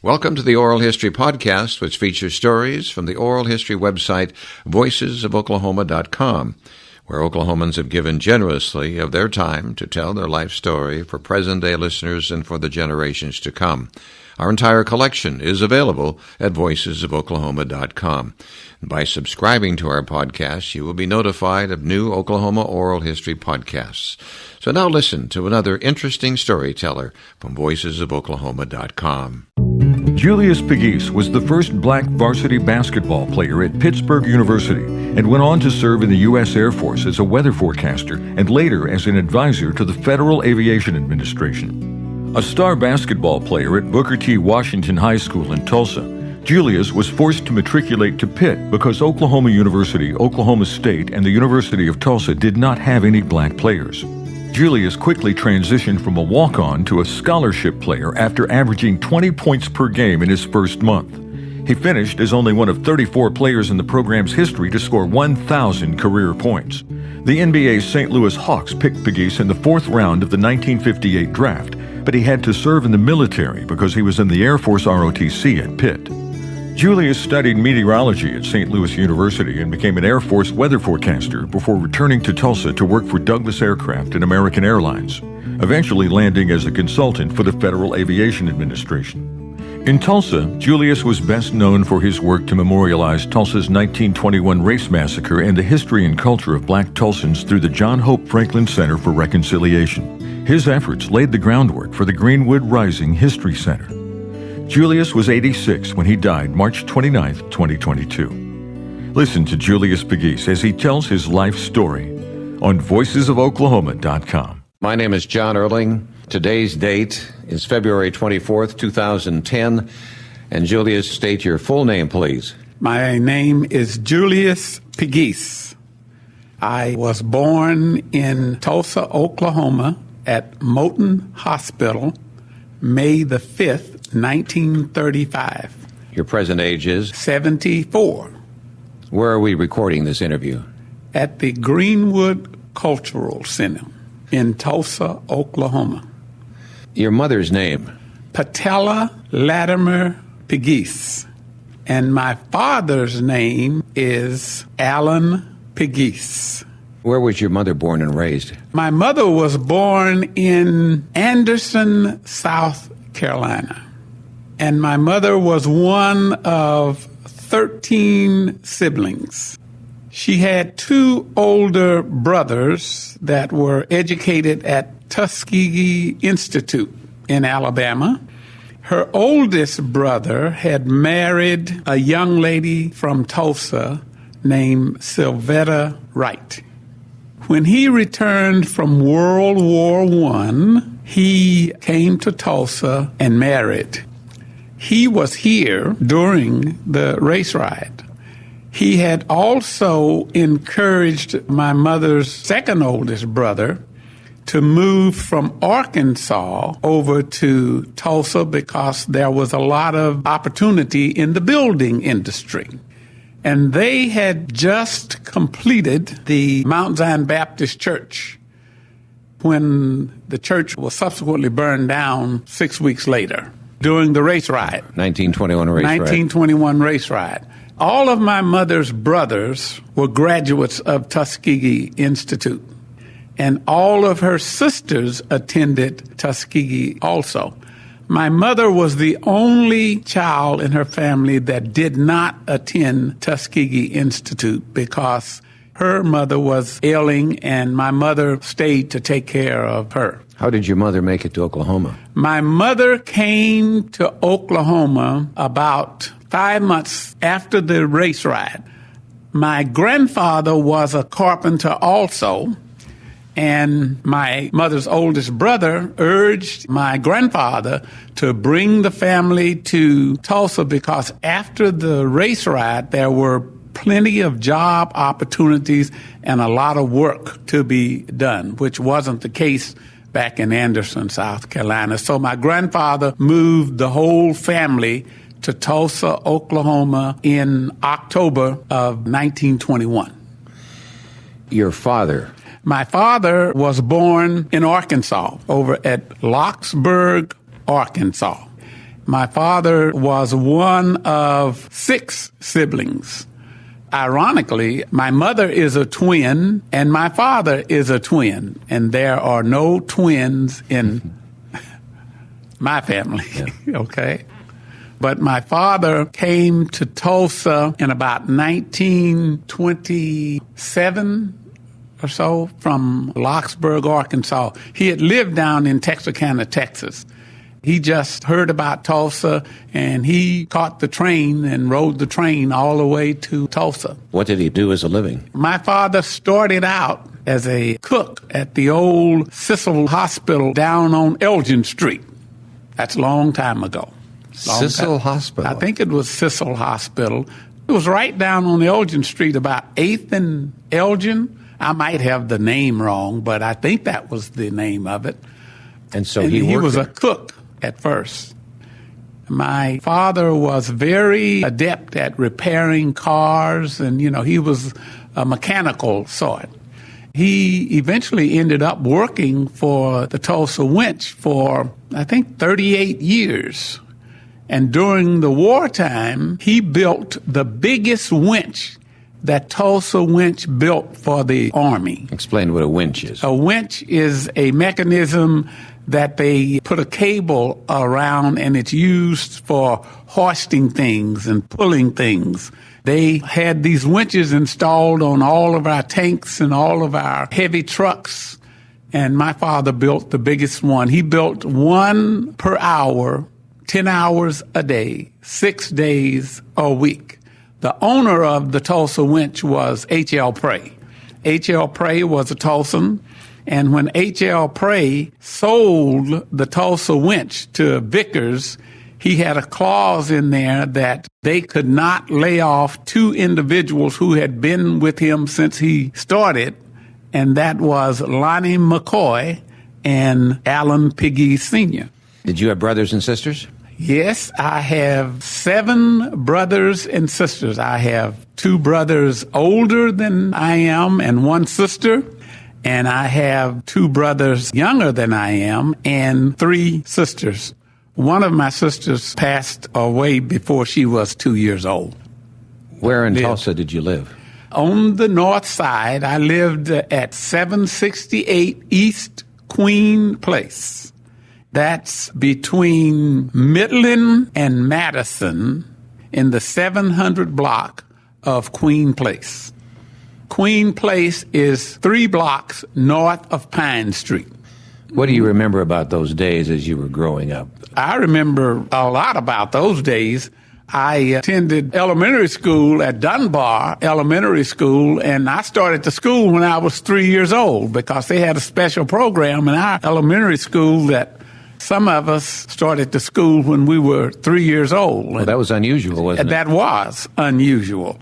Welcome to the Oral History Podcast, which features stories from the oral history website voicesofoklahoma.com, where Oklahomans have given generously of their time to tell their life story for present-day listeners and for the generations to come. Our entire collection is available at voicesofoklahoma.com. By subscribing to our podcast, you will be notified of new Oklahoma oral history podcasts. So now listen to another interesting storyteller from voicesofoklahoma.com. Julius Pegues was the first black varsity basketball player at Pittsburgh University and went on to serve in the U.S. Air Force as a weather forecaster and later as an advisor to the Federal Aviation Administration. A star basketball player at Booker T. Washington High School in Tulsa, Julius was forced to matriculate to Pitt because Oklahoma University, Oklahoma State, and the University of Tulsa did not have any black players. Julius quickly transitioned from a walk-on to a scholarship player after averaging 20 points per game in his first month. He finished as only one of 34 players in the program's history to score 1,000 career points. The NBA's St. Louis Hawks picked Pegues in the fourth round of the 1958 draft, but he had to serve in the military because he was in the Air Force ROTC at Pitt. Julius studied meteorology at St. Louis University and became an Air Force weather forecaster before returning to Tulsa to work for Douglas Aircraft and American Airlines, eventually landing as a consultant for the Federal Aviation Administration. In Tulsa, Julius was best known for his work to memorialize Tulsa's 1921 Race Massacre and the history and culture of black Tulsans through the John Hope Franklin Center for Reconciliation. His efforts laid the groundwork for the Greenwood Rising History Center. Julius was 86 when he died March 29, 2022. Listen to Julius Pegues as he tells his life story on voicesofoklahoma.com. My name is John Erling. Today's date is February 24th, 2010. And Julius, state your full name, please. My name is Julius Pegues. I was born in Tulsa, Oklahoma at Moton Hospital, May the 5th, 1935. Your present age is? 74. Where are we recording this interview? At the Greenwood Cultural Center in Tulsa, Oklahoma. Your mother's name? Patella Latimer Pegues. And my father's name is Alan Pegues. Where was your mother born and raised? My mother was born in Anderson, South Carolina. And my mother was one of 13 siblings. She had two older brothers that were educated at Tuskegee Institute in Alabama. Her oldest brother had married a young lady from Tulsa named Sylvetta Wright. When he returned from World War I, he came to Tulsa and married. He was here during the race ride. He had also encouraged my mother's second oldest brother to move from Arkansas over to Tulsa because there was a lot of opportunity in the building industry. And they had just completed the Mount Zion Baptist Church when the church was subsequently burned down 6 weeks later during the race ride. 1921 race ride. All of my mother's brothers were graduates of Tuskegee Institute, and all of her sisters attended Tuskegee also. My mother was the only child in her family that did not attend Tuskegee Institute because her mother was ailing and my mother stayed to take care of her. How did your mother make it to Oklahoma? My mother came to Oklahoma about 5 months after the race ride. My grandfather was a carpenter also, and my mother's oldest brother urged my grandfather to bring the family to Tulsa because after the race ride, there were plenty of job opportunities and a lot of work to be done, which wasn't the case back in Anderson, South Carolina. So my grandfather moved the whole family to Tulsa, Oklahoma in October of 1921. Your father? My father was born in Arkansas, over at Locksburg, Arkansas. My father was one of 6 siblings. Ironically, my mother is a twin and my father is a twin, and there are no twins in my family, okay? But my father came to Tulsa in about 1927 or so from Locksburg, Arkansas. He had lived down in Texarkana, Texas. He just heard about Tulsa, and he caught the train and rode the train all the way to Tulsa. What did he do as a living? My father started out as a cook at the old Cecil Hospital down on Elgin Street. That's a long time ago. Cecil Hospital? I think it was Cecil Hospital. It was right down on Elgin Street, about 8th and Elgin. I might have the name wrong, but I think that was the name of it. And so And he was there. a cook at first. My father was very adept at repairing cars, and, he was a mechanical sort. He eventually ended up working for the Tulsa Winch for, I think, 38 years. And during the wartime, he built the biggest winch that Tulsa Winch built for the Army. Explain what a winch is. A winch is a mechanism that they put a cable around, and it's used for hoisting things and pulling things. They had these winches installed on all of our tanks and all of our heavy trucks, and my father built the biggest one. He built one per hour, 10 hours a day, 6 days a week. The owner of the Tulsa Winch was H.L. Prey. H.L. Prey was a Tulsan, and when H.L. Prey sold the Tulsa Winch to Vickers, he had a clause in there that they could not lay off 2 individuals who had been with him since he started, and that was Lonnie McCoy and Alan Pegues Sr. Did you have brothers and sisters? Yes, I have 7 brothers and sisters. I have 2 brothers older than I am and 1 sister. And I have 2 brothers younger than I am and 3 sisters. One of my sisters passed away before she was 2 years old. Where in Tulsa did you live? On the north side, I lived at 768 East Queen Place. That's between Midland and Madison in the 700 block of Queen Place. Queen Place is 3 blocks north of Pine Street. What do you remember about those days as you were growing up? I remember a lot about those days. I attended elementary school at Dunbar Elementary School, and I started the school when I was 3 years old because they had a special program in our elementary school that some of us started the school when we were 3 years old. Well, that was unusual, wasn't it? That was unusual.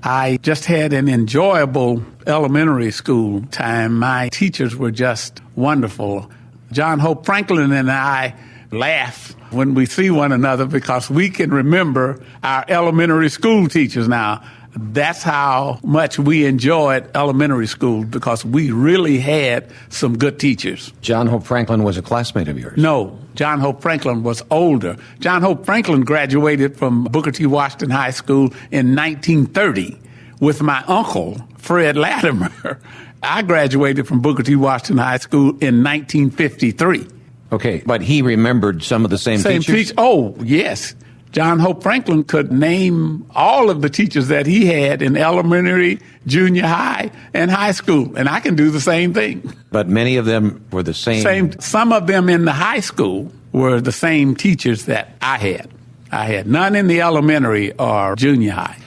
I just had an enjoyable elementary school time. My teachers were just wonderful. John Hope Franklin and I laugh when we see one another because we can remember our elementary school teachers now. That's how much we enjoyed elementary school because we really had some good teachers. John Hope Franklin was a classmate of yours? No, John Hope Franklin was older. John Hope Franklin graduated from Booker T. Washington High School in 1930 with my uncle, Fred Latimer. I graduated from Booker T. Washington High School in 1953. Okay, but he remembered some of the same teachers? Oh, yes. John Hope Franklin could name all of the teachers that he had in elementary, junior high, and high school, and I can do the same thing. But many of them were the same? Some of them in the high school were the same teachers that I had. I had none in the elementary or junior high.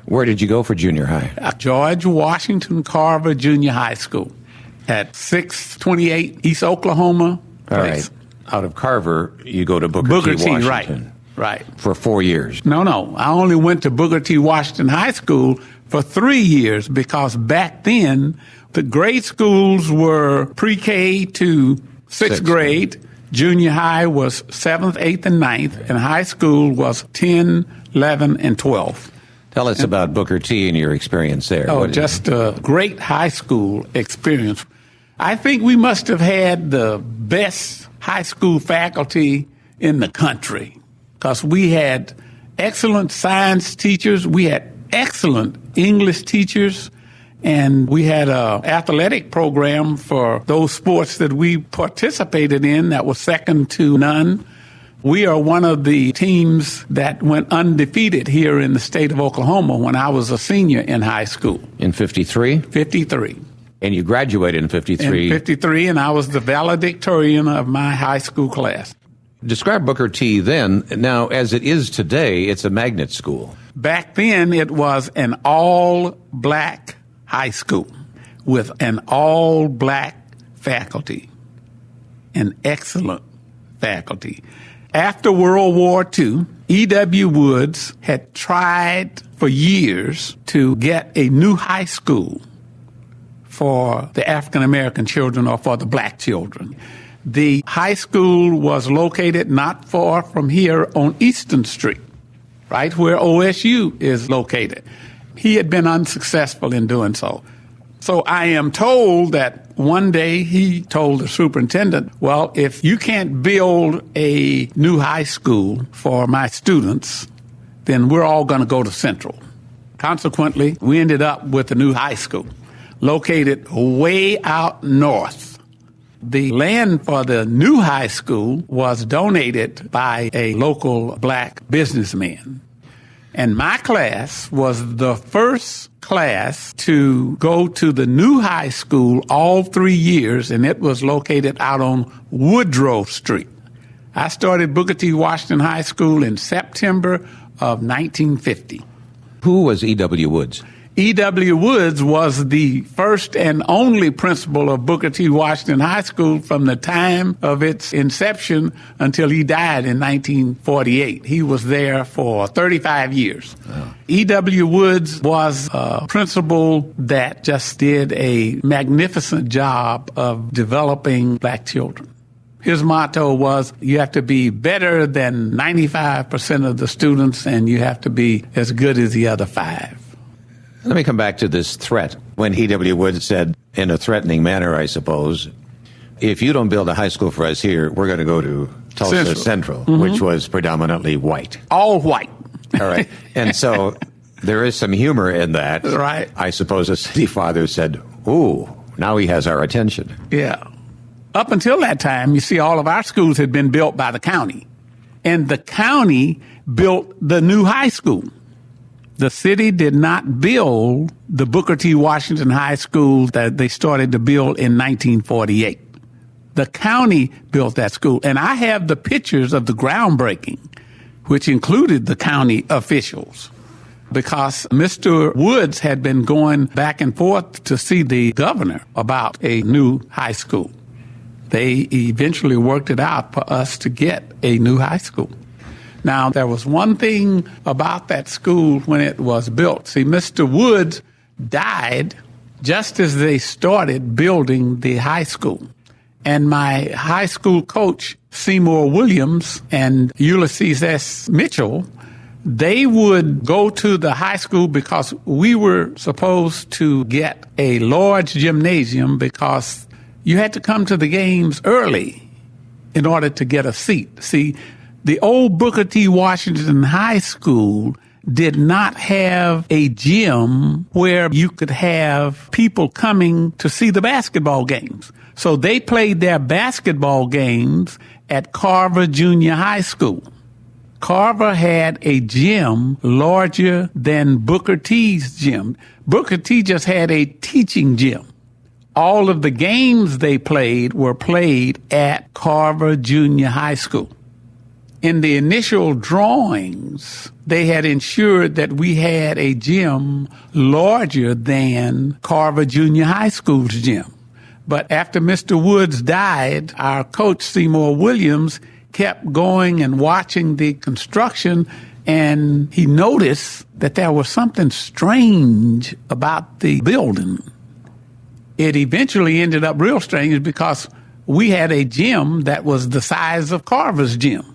Where did you go for junior high? George Washington Carver Junior High School at 628 East Oklahoma Place. All right. Out of Carver, you go to Booker T. Washington. Right. For 4 years. No. I only went to Booker T. Washington High School for 3 years because back then the grade schools were pre-K to sixth grade. Junior high was 7th, 8th, and 9th, and high school was 10, 11, and 12. Tell us about Booker T. and your experience there. Oh, just a great high school experience. I think we must have had the best high school faculty in the country. because we had excellent science teachers, we had excellent English teachers, and we had an athletic program for those sports that we participated in that was second to none. We are one of the teams that went undefeated here in the state of Oklahoma when I was a senior in high school. In 53? 53. And you graduated in 53? In 53, and I was the valedictorian of my high school class. Describe Booker T then. Now, as it is today, it's a magnet school. Back then, it was an all-black high school with an all-black faculty, an excellent faculty. After World War II, E.W. Woods had tried for years to get a new high school for the African-American children or for the black children. The high school was located not far from here on Eastern Street, right where OSU is located. He had been unsuccessful in doing so. So I am told that one day he told the superintendent, well, if you can't build a new high school for my students, then we're all going to go to Central. Consequently, we ended up with a new high school located way out north. The land for the new high school was donated by a local black businessman. And my class was the first class to go to the new high school all 3 years, and it was located out on Woodrow Street. I started Booker T. Washington High School in September of 1950. Who was E.W. Woods? E.W. Woods was the first and only principal of Booker T. Washington High School from the time of its inception until he died in 1948. He was there for 35 years. Oh. E.W. Woods was a principal that just did a magnificent job of developing black children. His motto was, you have to be better than 95% of the students, and you have to be as good as the other 5. Let me come back to this threat. When E.W. Woods said, in a threatening manner, I suppose, if you don't build a high school for us here, we're going to go to Tulsa Central, which was predominantly white. All white. All right. And so there is some humor in that. Right. I suppose a city father said, ooh, now he has our attention. Yeah. Up until that time, you see, all of our schools had been built by the county. And the county built the new high school. The city did not build the Booker T. Washington High School that they started to build in 1948. The county built that school. And I have the pictures of the groundbreaking, which included the county officials, because Mr. Woods had been going back and forth to see the governor about a new high school. They eventually worked it out for us to get a new high school. Now, there was one thing about that school when it was built. See, Mr. Woods died just as they started building the high school. And my high school coach, Seymour Williams, and Ulysses S. Mitchell, they would go to the high school because we were supposed to get a large gymnasium because you had to come to the games early in order to get a seat. See, the old Booker T. Washington High School did not have a gym where you could have people coming to see the basketball games. So they played their basketball games at Carver Junior High School. Carver had a gym larger than Booker T's gym. Booker T just had a teaching gym. All of the games they played were played at Carver Junior High School. In the initial drawings, they had ensured that we had a gym larger than Carver Junior High School's gym. But after Mr. Woods died, our coach, Seymour Williams, kept going and watching the construction, and he noticed that there was something strange about the building. It eventually ended up real strange because we had a gym that was the size of Carver's gym.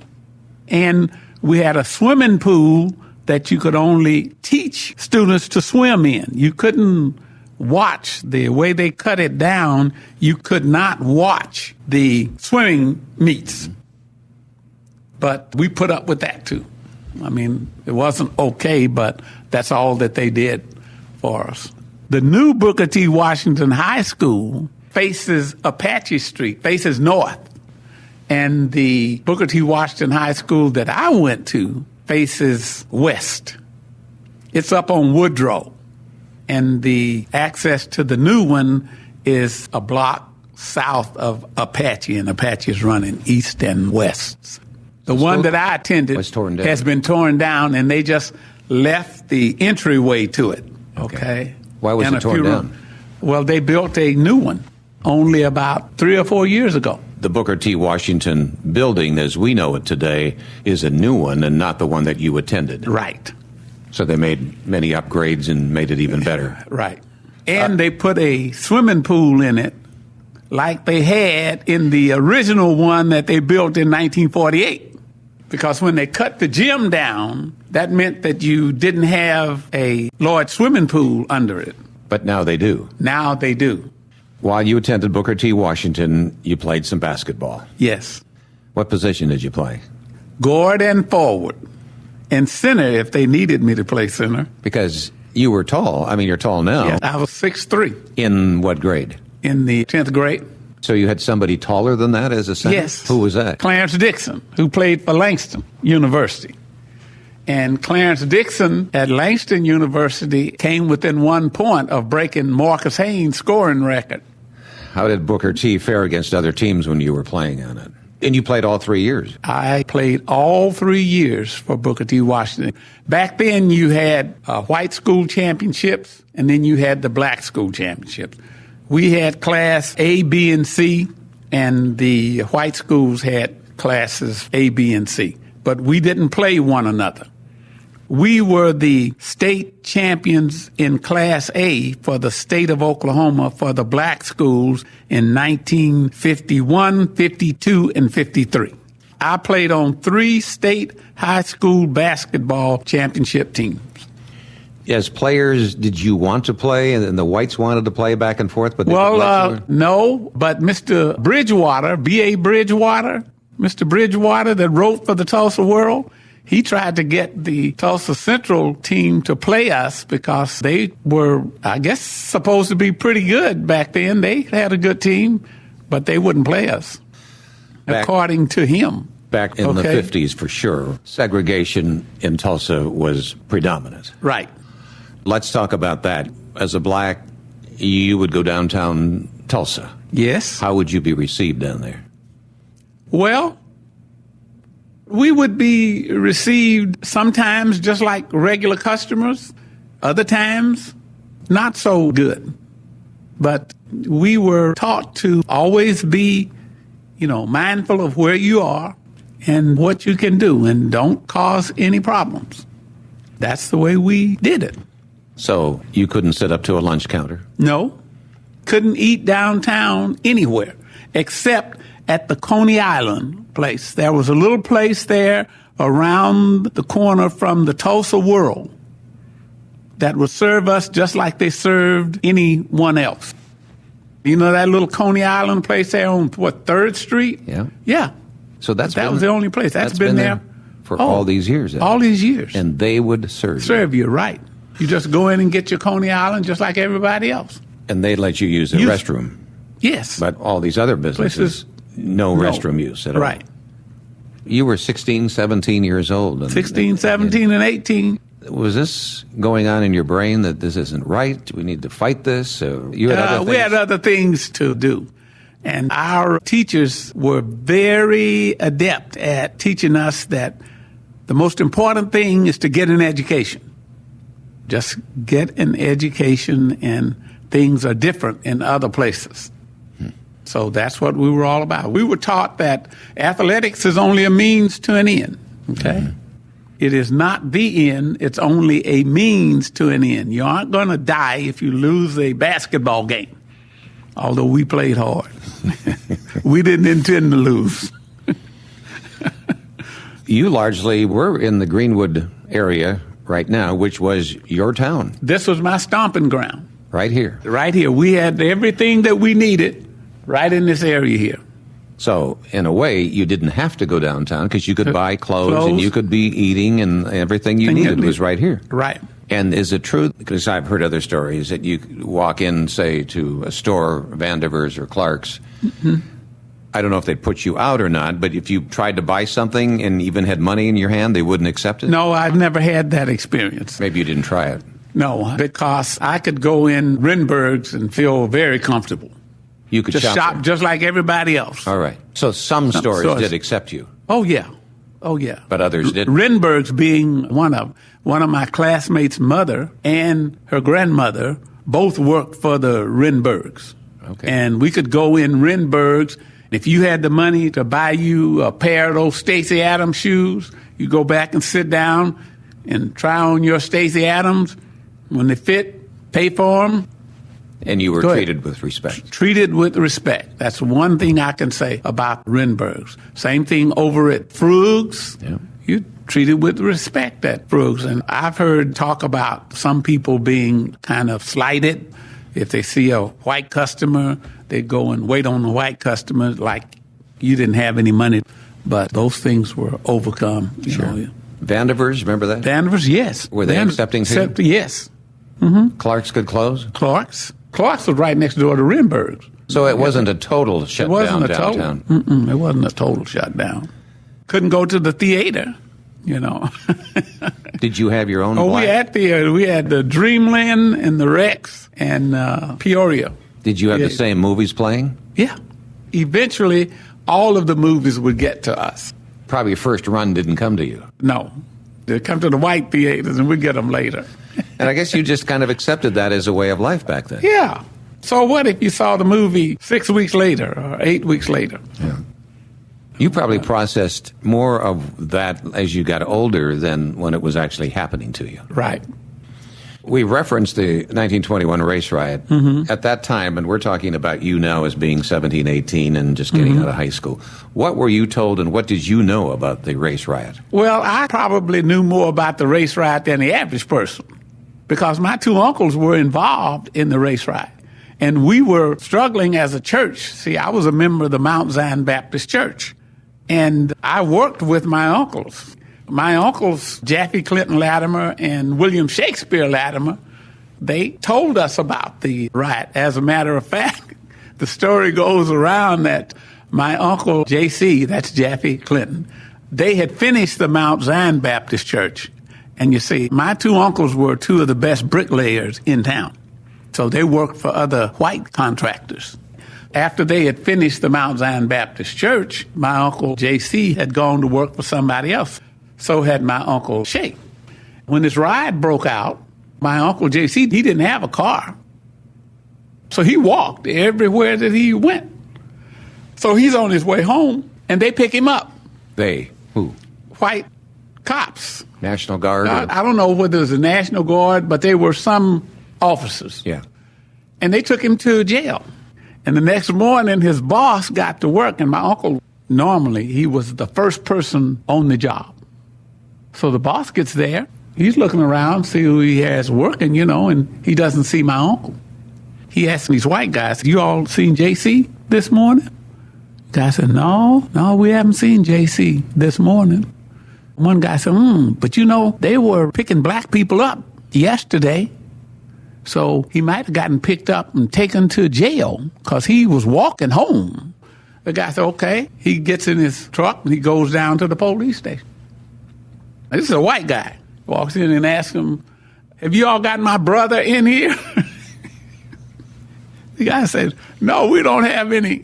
And we had a swimming pool that you could only teach students to swim in. You couldn't watch the way they cut it down. You could not watch the swimming meets. But we put up with that, too. I mean, it wasn't okay, but that's all that they did for us. The new Booker T. Washington High School faces Apache Street, faces north. And the Booker T. Washington High School that I went to faces west. It's up on Woodrow. And the access to the new one is a block south of Apache, and Apache is running east and west. The one that I attended has been torn down, and they just left the entryway to it. Okay. Why was it torn down? Well, they built a new one only about 3 or 4 years ago. The Booker T. Washington building, as we know it today, is a new one and not the one that you attended. Right. So they made many upgrades and made it even better. Right. And they put a swimming pool in it like they had in the original one that they built in 1948. Because when they cut the gym down, that meant that you didn't have a large swimming pool under it. But now they do. Now they do. While you attended Booker T. Washington, you played some basketball. Yes. What position did you play? Guard and forward. And center if they needed me to play center. Because you were tall. I mean, you're tall now. Yeah, I was 6'3". In what grade? In the 10th grade. So you had somebody taller than that as a center? Yes. Who was that? Clarence Dixon, who played for Langston University. And Clarence Dixon at Langston University came within 1 point of breaking Marcus Haynes' scoring record. How did Booker T. fare against other teams when you were playing on it? And you played all 3 years. I played all 3 years for Booker T. Washington. Back then you had white school championships, and then you had the black school championships. We had class A, B, and C, and the white schools had classes A, B, and C. But we didn't play one another. We were the state champions in Class A for the state of Oklahoma for the black schools in 1951, 52, and 53. I played on 3 state high school basketball championship teams. As players, did you want to play, and the whites wanted to play back and forth? But no, but Mr. Bridgewater, B.A. Bridgewater, Mr. Bridgewater that wrote for the Tulsa World, he tried to get the Tulsa Central team to play us because they were, I guess, supposed to be pretty good back then. They had a good team, but they wouldn't play us, according to him. Back in the 50s, for sure, segregation in Tulsa was predominant. Right. Let's talk about that. As a black, you would go downtown Tulsa. Yes. How would you be received down there? Well, we would be received sometimes just like regular customers, other times not so good. But we were taught to always be, mindful of where you are and what you can do and don't cause any problems. That's the way we did it. So you couldn't sit up to a lunch counter? No. Couldn't eat downtown anywhere except at the Coney Island place. There was a little place there around the corner from the Tulsa World that would serve us just like they served anyone else. You know that little Coney Island place there on, 3rd Street? Yeah. Yeah. So that was the only place. That's been there for all these years. All these years. And they would serve you, right. You just go in and get your Coney Island just like everybody else. And they'd let you use the restroom. Yes. But all these other businesses, no restroom use at all. Right. You were 16, 17 years old. 16, 17, and 18. Was this going on in your brain that this isn't right? We need to fight this? You had other things? We had other things to do. And our teachers were very adept at teaching us that the most important thing is to get an education. Just get an education, and things are different in other places. So that's what we were all about. We were taught that athletics is only a means to an end. Okay? Mm-hmm. It is not the end. It's only a means to an end. You aren't going to die if you lose a basketball game, although we played hard. We didn't intend to lose. You largely were in the Greenwood area right now, which was your town. This was my stomping ground. Right here. Right here. We had everything that we needed right in this area here. So, in a way, you didn't have to go downtown because you could buy clothes and you could be eating, and everything you needed was right here. Right. And is it true, because I've heard other stories, that you walk in, say, to a store, Vandiver's or Clark's, I don't know if they'd put you out or not, but if you tried to buy something and even had money in your hand, they wouldn't accept it? No, I've never had that experience. Maybe you didn't try it. No, because I could go in Renberg's and feel very comfortable. You could just shop just like everybody else. All right. So some stores did accept you. Oh, yeah. Oh, yeah. But others didn't. Renberg's being one of my classmates' mother and her grandmother both worked for the Renberg's. Okay. And we could go in Renberg's. If you had the money to buy you a pair of those Stacey Adams shoes, you go back and sit down and try on your Stacey Adams. When they fit, pay for them. And you were treated with respect. Treated with respect. That's one thing I can say about Renberg's. Same thing over at Frug's. Yeah. You treated with respect at Frug's. And I've heard talk about some people being kind of slighted. If they see a white customer, they go and wait on the white customer like you didn't have any money. But those things were overcome. You know. Vandiver's, remember that? Vandiver's, yes. Were they accepting too? Yes. Clark's could close? Clark's was right next door to Renberg's. So it wasn't a total shutdown downtown? It wasn't a total shutdown. Couldn't go to the theater, you know. Did you have your own? We had theater. We had the Dreamland and the Rex and Peoria. Did you have the same movies playing? Yeah. Eventually, all of the movies would get to us. Probably your first run didn't come to you. No. They'd come to the white theaters, and we'd get them later. And I guess you just kind of accepted that as a way of life back then. Yeah. So what if you saw the movie 6 weeks later or 8 weeks later? Yeah. You probably processed more of that as you got older than when it was actually happening to you. Right. We referenced the 1921 race riot. At that time, and we're talking about you now as being 17, 18 and just getting out of high school. What were you told and what did you know about the race riot? Well, I probably knew more about the race riot than the average person because my two uncles were involved in the race riot. And we were struggling as a church. See, I was a member of the Mount Zion Baptist Church. And I worked with my uncles. My uncles, Jaffe Clinton Latimer and William Shakespeare Latimer, they told us about the riot. As a matter of fact, the story goes around that my uncle J.C., that's Jaffe Clinton, they had finished the Mount Zion Baptist Church. And you see, my two uncles were two of the best bricklayers in town. So they worked for other white contractors. After they had finished the Mount Zion Baptist Church, my uncle J.C. had gone to work for somebody else. So had my uncle Shay. When this riot broke out, my uncle J.C., he didn't have a car. So he walked everywhere that he went. So he's on his way home, and they pick him up. They? Who? White cops. National Guard? I don't know whether it was the National Guard, but they were some officers. Yeah. And they took him to jail. And the next morning, his boss got to work, and my uncle, normally, he was the first person on the job. So the boss gets there. He's looking around, see who he has working, you know, and he doesn't see my uncle. He asked these white guys, you all seen JC this morning? The guy said, no, we haven't seen JC this morning. One guy said, but you know, they were picking black people up yesterday. So he might have gotten picked up and taken to jail because he was walking home. The guy said, okay. He gets in his truck and he goes down to the police station. This is a white guy. Walks in and asks him, have you all got my brother in here? The guy said, no, we don't have any.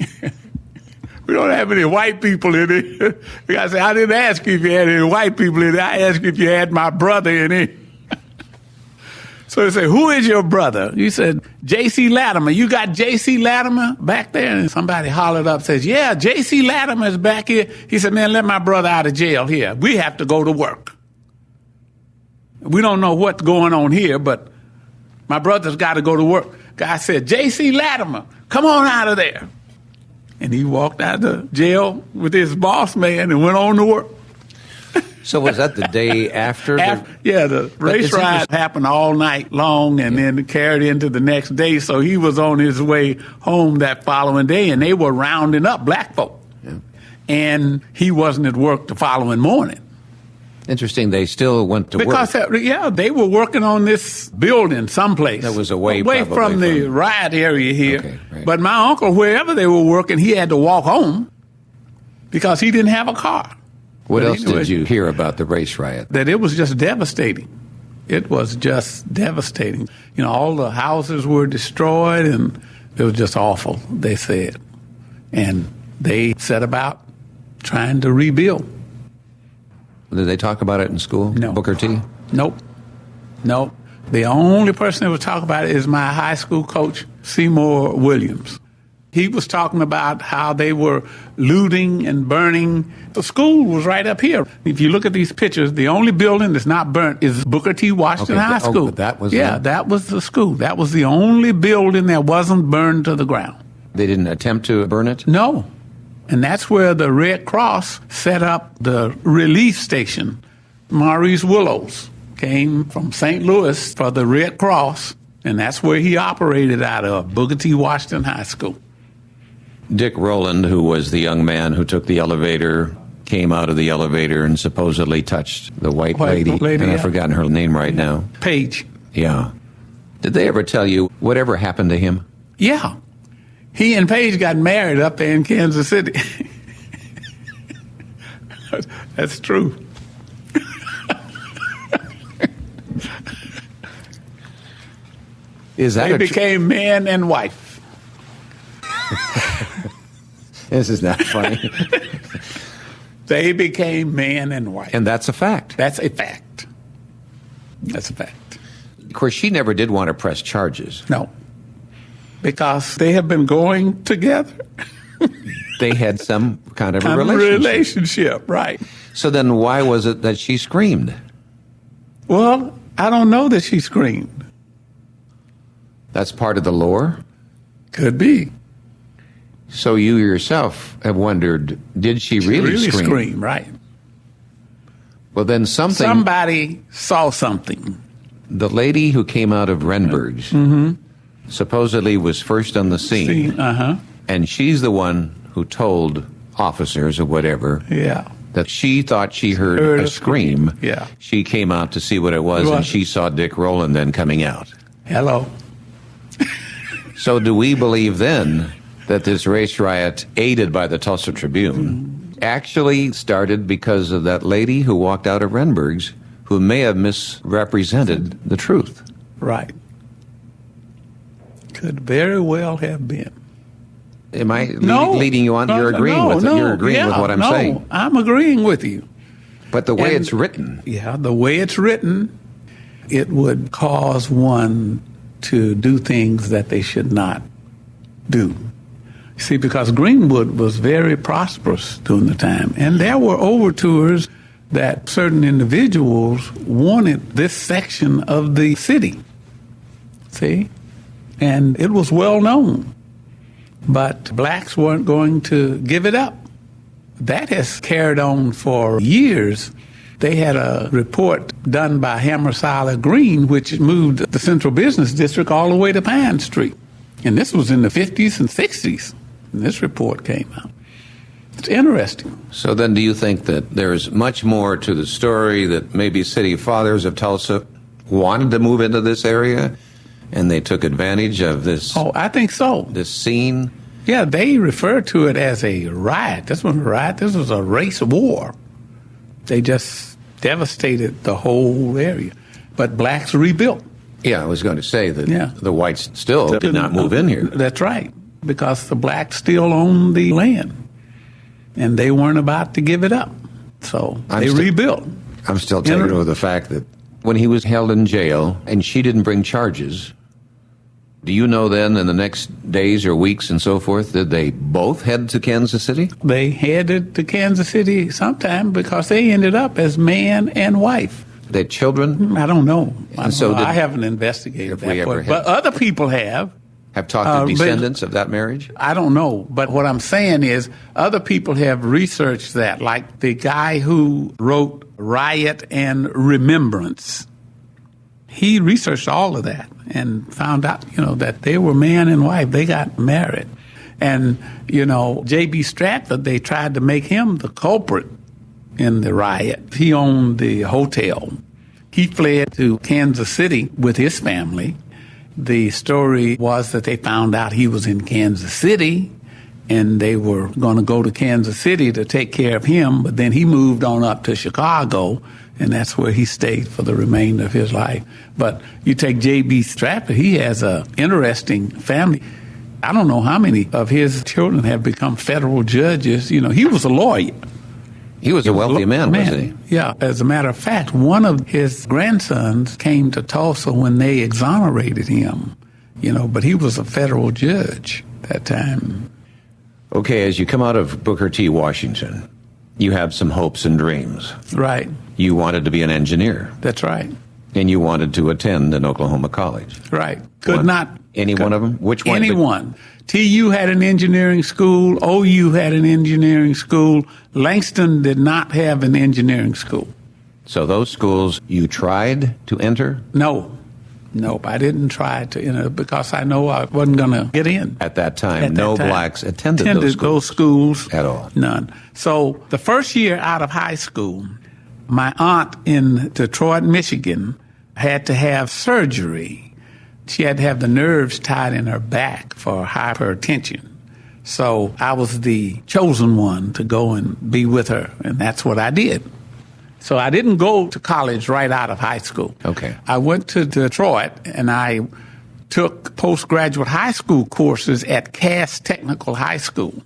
We don't have any white people in here. The guy said, I didn't ask you if you had any white people in here. I asked you if you had my brother in here. So he said, who is your brother? He said, J.C. Latimer. You got J.C. Latimer back there? And somebody hollered up, says, yeah, J.C. Latimer is back here. He said, man, let my brother out of jail here. We have to go to work. We don't know what's going on here, but my brother's got to go to work. Guy said, J.C. Latimer, come on out of there. And he walked out of the jail with his boss man and went on to work. So was that the day after? The race riot happened all night long and then carried into the next day. So he was on his way home that following day, and they were rounding up black folk. Yeah. and he wasn't at work the following morning. Interesting. They still went to work. Because, they were working on this building someplace. That was away from the riot area here. Okay, right. But my uncle, wherever they were working, he had to walk home because he didn't have a car. What else did you hear about the race riot? That it was just devastating. It was just devastating. All the houses were destroyed, and it was just awful, they said. And they set about trying to rebuild. Did they talk about it in school? No. Booker T? Nope. The only person that would talk about it is my high school coach, Seymour Williams. He was talking about how they were looting and burning. The school was right up here. If you look at these pictures, the only building that's not burnt is Booker T. Washington High School. But that was that was the school. That was the only building that wasn't burned to the ground. They didn't attempt to burn it? No. And that's where the Red Cross set up the relief station. Maurice Willows came from St. Louis for the Red Cross, and that's where he operated out of, Booker T. Washington High School. Dick Rowland, who was the young man who took the elevator, came out of the elevator and supposedly touched the white lady, and I've forgotten her name right now. Paige. Yeah. Did they ever tell you whatever happened to him? Yeah. He and Paige got married up there in Kansas City. That's true. They became man and wife. This is not funny. They became man and wife. And that's a fact. That's a fact. That's a fact. Of course, she never did want to press charges. No. Because they have been going together. They had some kind of a relationship. Right. So then why was it that she screamed? Well, I don't know that she screamed. That's part of the lore? Could be. So you yourself have wondered, did she really scream? Right. Well, then somebody saw something. The lady who came out of Renberg's supposedly was first on the scene. And she's the one who told officers or whatever that she thought she heard a scream. Yeah. She came out to see what it was, and she saw Dick Rowland then coming out. Hello. So do we believe then that this race riot, aided by the Tulsa Tribune, actually started because of that lady who walked out of Renberg's, who may have misrepresented the truth? Right. Could very well have been. Am I leading you on? You're agreeing with it. You're agreeing with what I'm saying. I'm agreeing with you. But the way it's written. Yeah, the way it's written, it would cause one to do things that they should not do. See, because Greenwood was very prosperous during the time, and there were overtures that certain individuals wanted this section of the city. See? And it was well known. But blacks weren't going to give it up. That has carried on for years. They had a report done by Hammersala Green, which moved the Central Business District all the way to Pine Street. And this was in the 50s and 60s. And this report came out. It's interesting. So then do you think that there's much more to the story, that maybe city fathers of Tulsa wanted to move into this area and they took advantage of this? Oh, I think so. This scene? Yeah, they refer to it as a riot. This wasn't a riot. This was a race war. They just devastated the whole area. But blacks rebuilt. Yeah, I was going to say that the whites still did not move in here. That's right, because the blacks still owned the land, and they weren't about to give it up. So they rebuilt. I'm still taken over the fact that when he was held in jail and she didn't bring charges, do you know then in the next days or weeks and so forth, did they both head to Kansas City? They headed to Kansas City sometime because they ended up as man and wife. They had children? I don't know. I haven't investigated that part. But other people have. Have talked to descendants of that marriage? I don't know. But what I'm saying is other people have researched that, like the guy who wrote Riot and Remembrance. He researched all of that and found out, that they were man and wife. They got married. And, J.B. Stratford, they tried to make him the culprit in the riot. He owned the hotel. He fled to Kansas City with his family. The story was that they found out he was in Kansas City, and they were going to go to Kansas City to take care of him, but then he moved on up to Chicago, and that's where he stayed for the remainder of his life. But you take J.B. Stratford, he has an interesting family. I don't know how many of his children have become federal judges. He was a lawyer. He was a wealthy man, wasn't he? Yeah. As a matter of fact, one of his grandsons came to Tulsa when they exonerated him, but he was a federal judge that time. Okay, as you come out of Booker T. Washington, you have some hopes and dreams. Right. You wanted to be an engineer. That's right. And you wanted to attend an Oklahoma college. Right. One of them? Which one? Anyone. TU had an engineering school. OU had an engineering school. Langston did not have an engineering school. So those schools you tried to enter? Nope, I didn't try to enter because I know I wasn't going to get in. At that time, no blacks attended those schools. At all? None. So the first year out of high school, my aunt in Detroit, Michigan, had to have surgery. She had to have the nerves tied in her back for hypertension. So I was the chosen one to go and be with her, and that's what I did. So I didn't go to college right out of high school. Okay. I went to Detroit, and I took postgraduate high school courses at Cass Technical High School.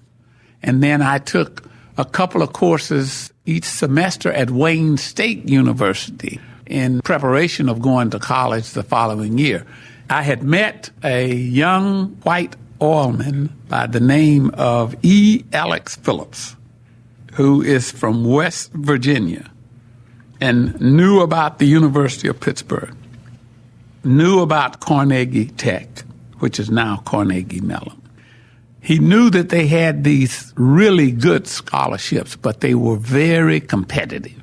And then I took a couple of courses each semester at Wayne State University in preparation of going to college the following year. I had met a young white oilman by the name of E. Alex Phillips, who is from West Virginia, and knew about the University of Pittsburgh, knew about Carnegie Tech, which is now Carnegie Mellon. He knew that they had these really good scholarships, but they were very competitive.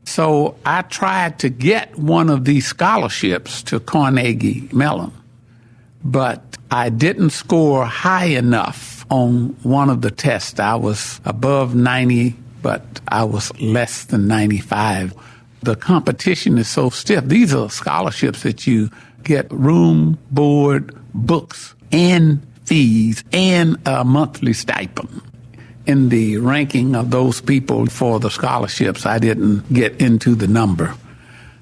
So I tried to get one of these scholarships to Carnegie Mellon, but I didn't score high enough on one of the tests. I was above 90, but I was less than 95. The competition is so stiff. These are scholarships that you get room, board, books, and fees, and a monthly stipend. In the ranking of those people for the scholarships, I didn't get into the number.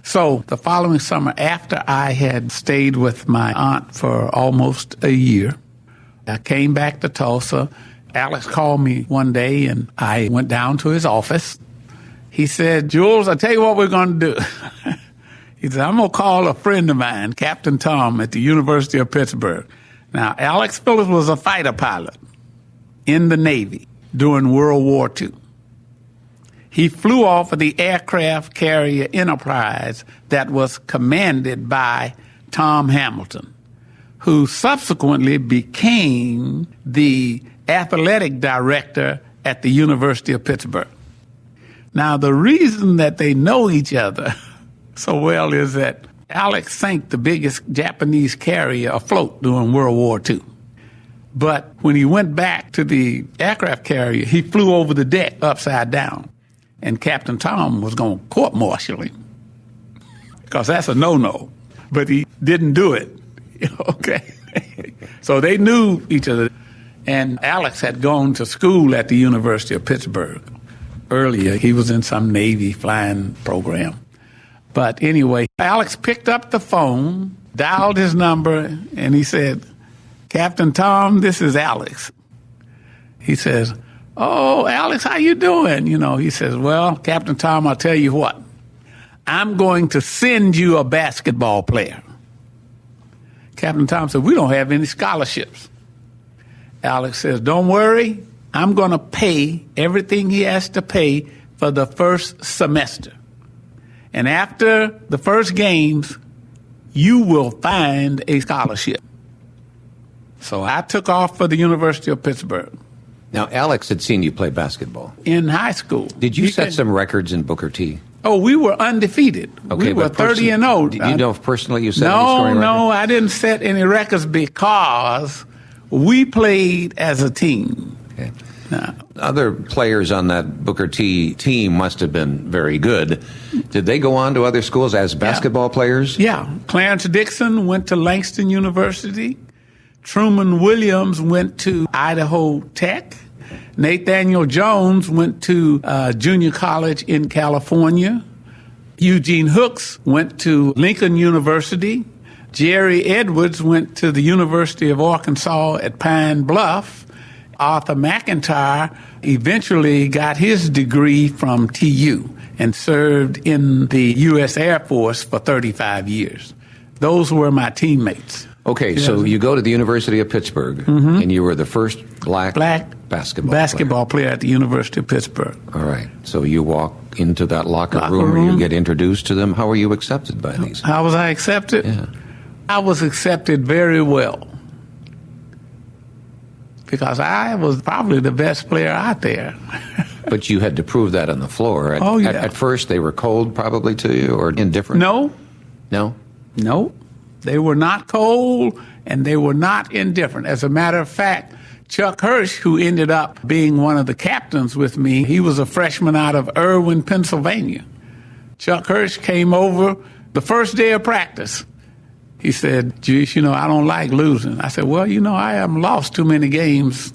So the following summer, after I had stayed with my aunt for almost a year, I came back to Tulsa. Alex called me one day, and I went down to his office. He said, "Jules, I'll tell you what we're going to do." He said, "I'm going to call a friend of mine, Captain Tom, at the University of Pittsburgh." Now, Alex Phillips was a fighter pilot in the Navy during World War II. He flew off of the aircraft carrier Enterprise that was commanded by Tom Hamilton, who subsequently became the athletic director at the University of Pittsburgh. Now, the reason that they know each other so well is that Alex sank the biggest Japanese carrier afloat during World War II. But when he went back to the aircraft carrier, he flew over the deck upside down. And Captain Tom was going to court-martial him, because that's a no-no. But he didn't do it. Okay. So they knew each other. And Alex had gone to school at the University of Pittsburgh. Earlier, he was in some Navy flying program. But anyway, Alex picked up the phone, dialed his number, and he said, "Captain Tom, this is Alex." He says, "Oh, Alex, how you doing?" He says, "Well, Captain Tom, I'll tell you what. I'm going to send you a basketball player." Captain Tom said, "We don't have any scholarships." Alex says, "Don't worry. I'm going to pay everything he has to pay for the first semester. And after the first games, you will find a scholarship." So I took off for the University of Pittsburgh. Now, Alex had seen you play basketball. In high school. Did you set some records in Booker T? Oh, we were undefeated. Okay, we were 30-0. Do you know if personally you set any scoring records? No, I didn't set any records because We played as a team. Okay. Other players on that Booker T team must have been very good. Did they go on to other schools as basketball players? Yeah. Clarence Dixon went to Langston University. Truman Williams went to Idaho Tech. Nathaniel Jones went to junior college in California. Eugene Hooks went to Lincoln University. Jerry Edwards went to the University of Arkansas at Pine Bluff. Arthur McIntyre eventually got his degree from TU and served in the U.S. Air Force for 35 years. Those were my teammates. Okay, so you go to the University of Pittsburgh, and you were the first black basketball player at the University of Pittsburgh. All right. So you walk into that locker room and you get introduced to them. How were you accepted by these? How was I accepted? Yeah. I was accepted very well because I was probably the best player out there. But you had to prove that on the floor. At first, they were cold probably to you or indifferent? No. No? No. They were not cold and they were not indifferent. As a matter of fact, Chuck Hirsch, who ended up being one of the captains with me, he was a freshman out of Irwin, Pennsylvania. Chuck Hirsch came over the first day of practice. He said, Julius, I don't like losing. I said, well, I haven't lost too many games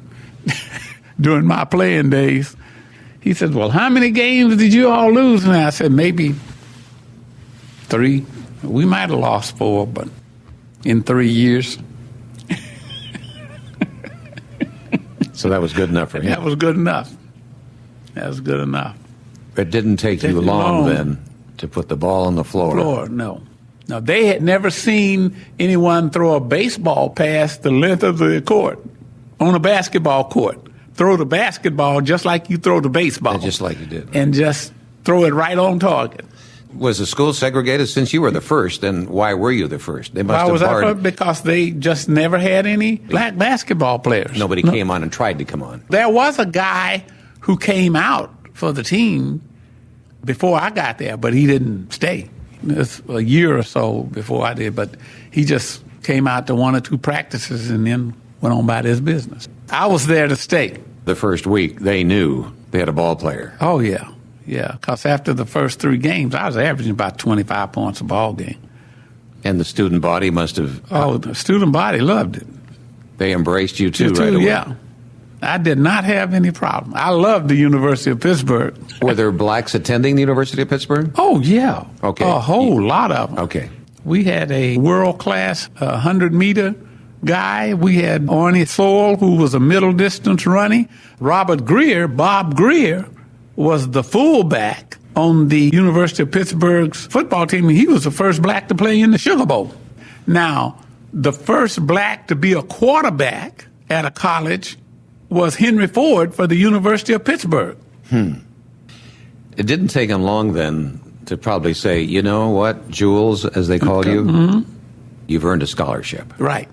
during my playing days. He said, well, how many games did you all lose? And I said, maybe 3. We might have lost 4, but in 3 years. So that was good enough for him? That was good enough. It didn't take you long then to put the ball on the floor? No. Now, they had never seen anyone throw a baseball past the length of the court on a basketball court. Throw the basketball just like you throw the baseball. Yeah, just like you did. And just throw it right on target. Was the school segregated? Since you were the first, then why were you the first? They must why was have I first? Because they just never had any black basketball players. Nobody came on and tried to come on. There was a guy who came out for the team before I got there, but he didn't stay. It was a year or so before I did, but he just came out to 1 or 2 practices and then went on about his business. I was there to stay. The first week, they knew they had a ball player. Oh, yeah. Yeah, because after the first 3 games, I was averaging about 25 points a ball game. And the student body must have... Oh, the student body loved it. They embraced you, too, right away? Yeah. I did not have any problem. I loved the University of Pittsburgh. Were there blacks attending the University of Pittsburgh? Oh, yeah. Okay. A whole lot of them. Okay. We had a world-class 100-meter guy. We had Arnie Thorle, who was a middle-distance running. Bob Greer, was the fullback on the University of Pittsburgh's football team. He was the first black to play in the Sugar Bowl. Now, the first black to be a quarterback at a college was Henry Ford for the University of Pittsburgh. It didn't take him long then to probably say, you know what, Jules, as they called you, you've earned a scholarship. Right.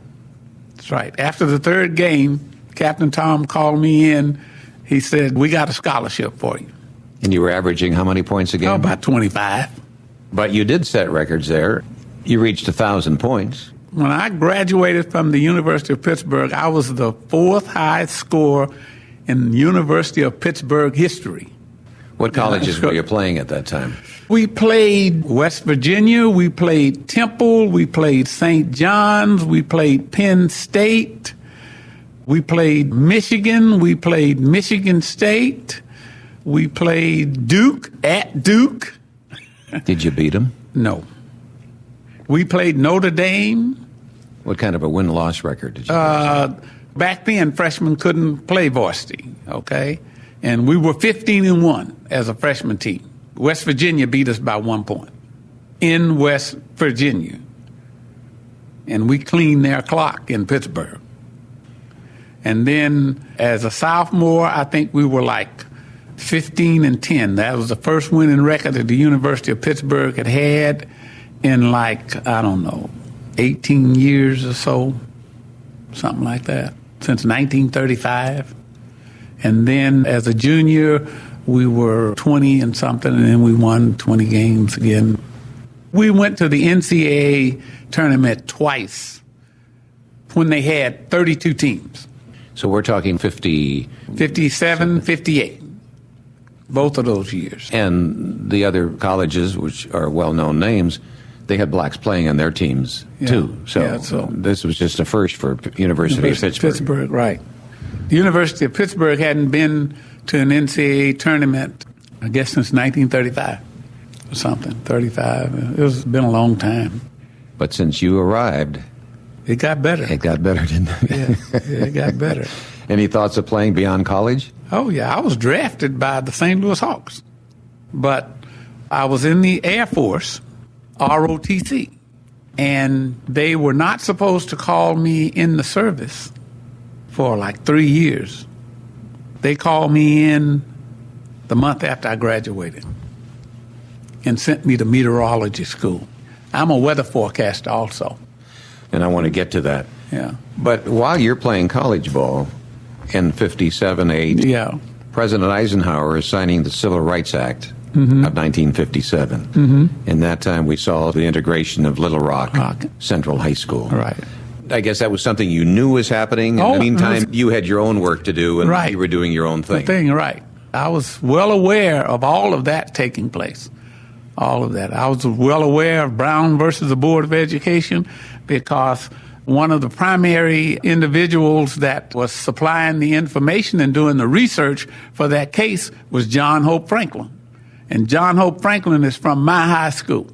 That's right. After the 3rd game, Captain Tom called me in. He said, we got a scholarship for you. And you were averaging how many points a game? About 25. But you did set records there. You reached 1,000 points. When I graduated from the University of Pittsburgh, I was the 4th highest scorer in University of Pittsburgh history. What colleges were you playing at that time? We played West Virginia, we played Temple, we played St. John's, we played Penn State, we played Michigan, we played Michigan State, we played Duke at Duke. Did you beat them? No. We played Notre Dame. What kind of a win-loss record did you play? Back then, freshmen couldn't play varsity, okay? And we were 15-1 as a freshman team. West Virginia beat us by 1 point in West Virginia. And we cleaned their clock in Pittsburgh. And then as a sophomore, I think we were like 15-10. That was the first winning record that the University of Pittsburgh had in 18 years or so, something like that, since 1935. And then as a junior, we were 20 and something, and then we won 20 games again. We went to the NCAA tournament twice when they had 32 teams. So we're talking 50... 57, 58. Both of those years. And the other colleges, which are well-known names, they had blacks playing on their teams, too. So this was just a first for University of Pittsburgh. Right. The University of Pittsburgh hadn't been to an NCAA tournament, I guess, since 1935 or something, 35. It's been a long time. But since you arrived... It got better. It got better, didn't it? Yeah, it got better. Any thoughts of playing beyond college? Oh, yeah. I was drafted by the St. Louis Hawks. But I was in the Air Force, ROTC, and they were not supposed to call me in the service for like 3 years. They called me in the month after I graduated and sent me to meteorology school. I'm a weather forecaster also. And I want to get to that. Yeah. But while you're playing college ball in 57, 8, yeah, President Eisenhower is signing the Civil Rights Act of 1957. In that time, we saw the integration of Little Rock Central High School. Right. I guess that was something you knew was happening. In the meantime, you had your own work to do, and you were doing your own thing. Right. I was well aware of all of that taking place. All of that. I was well aware of Brown versus the Board of Education because one of the primary individuals that was supplying the information and doing the research for that case was John Hope Franklin. And John Hope Franklin is from my high school.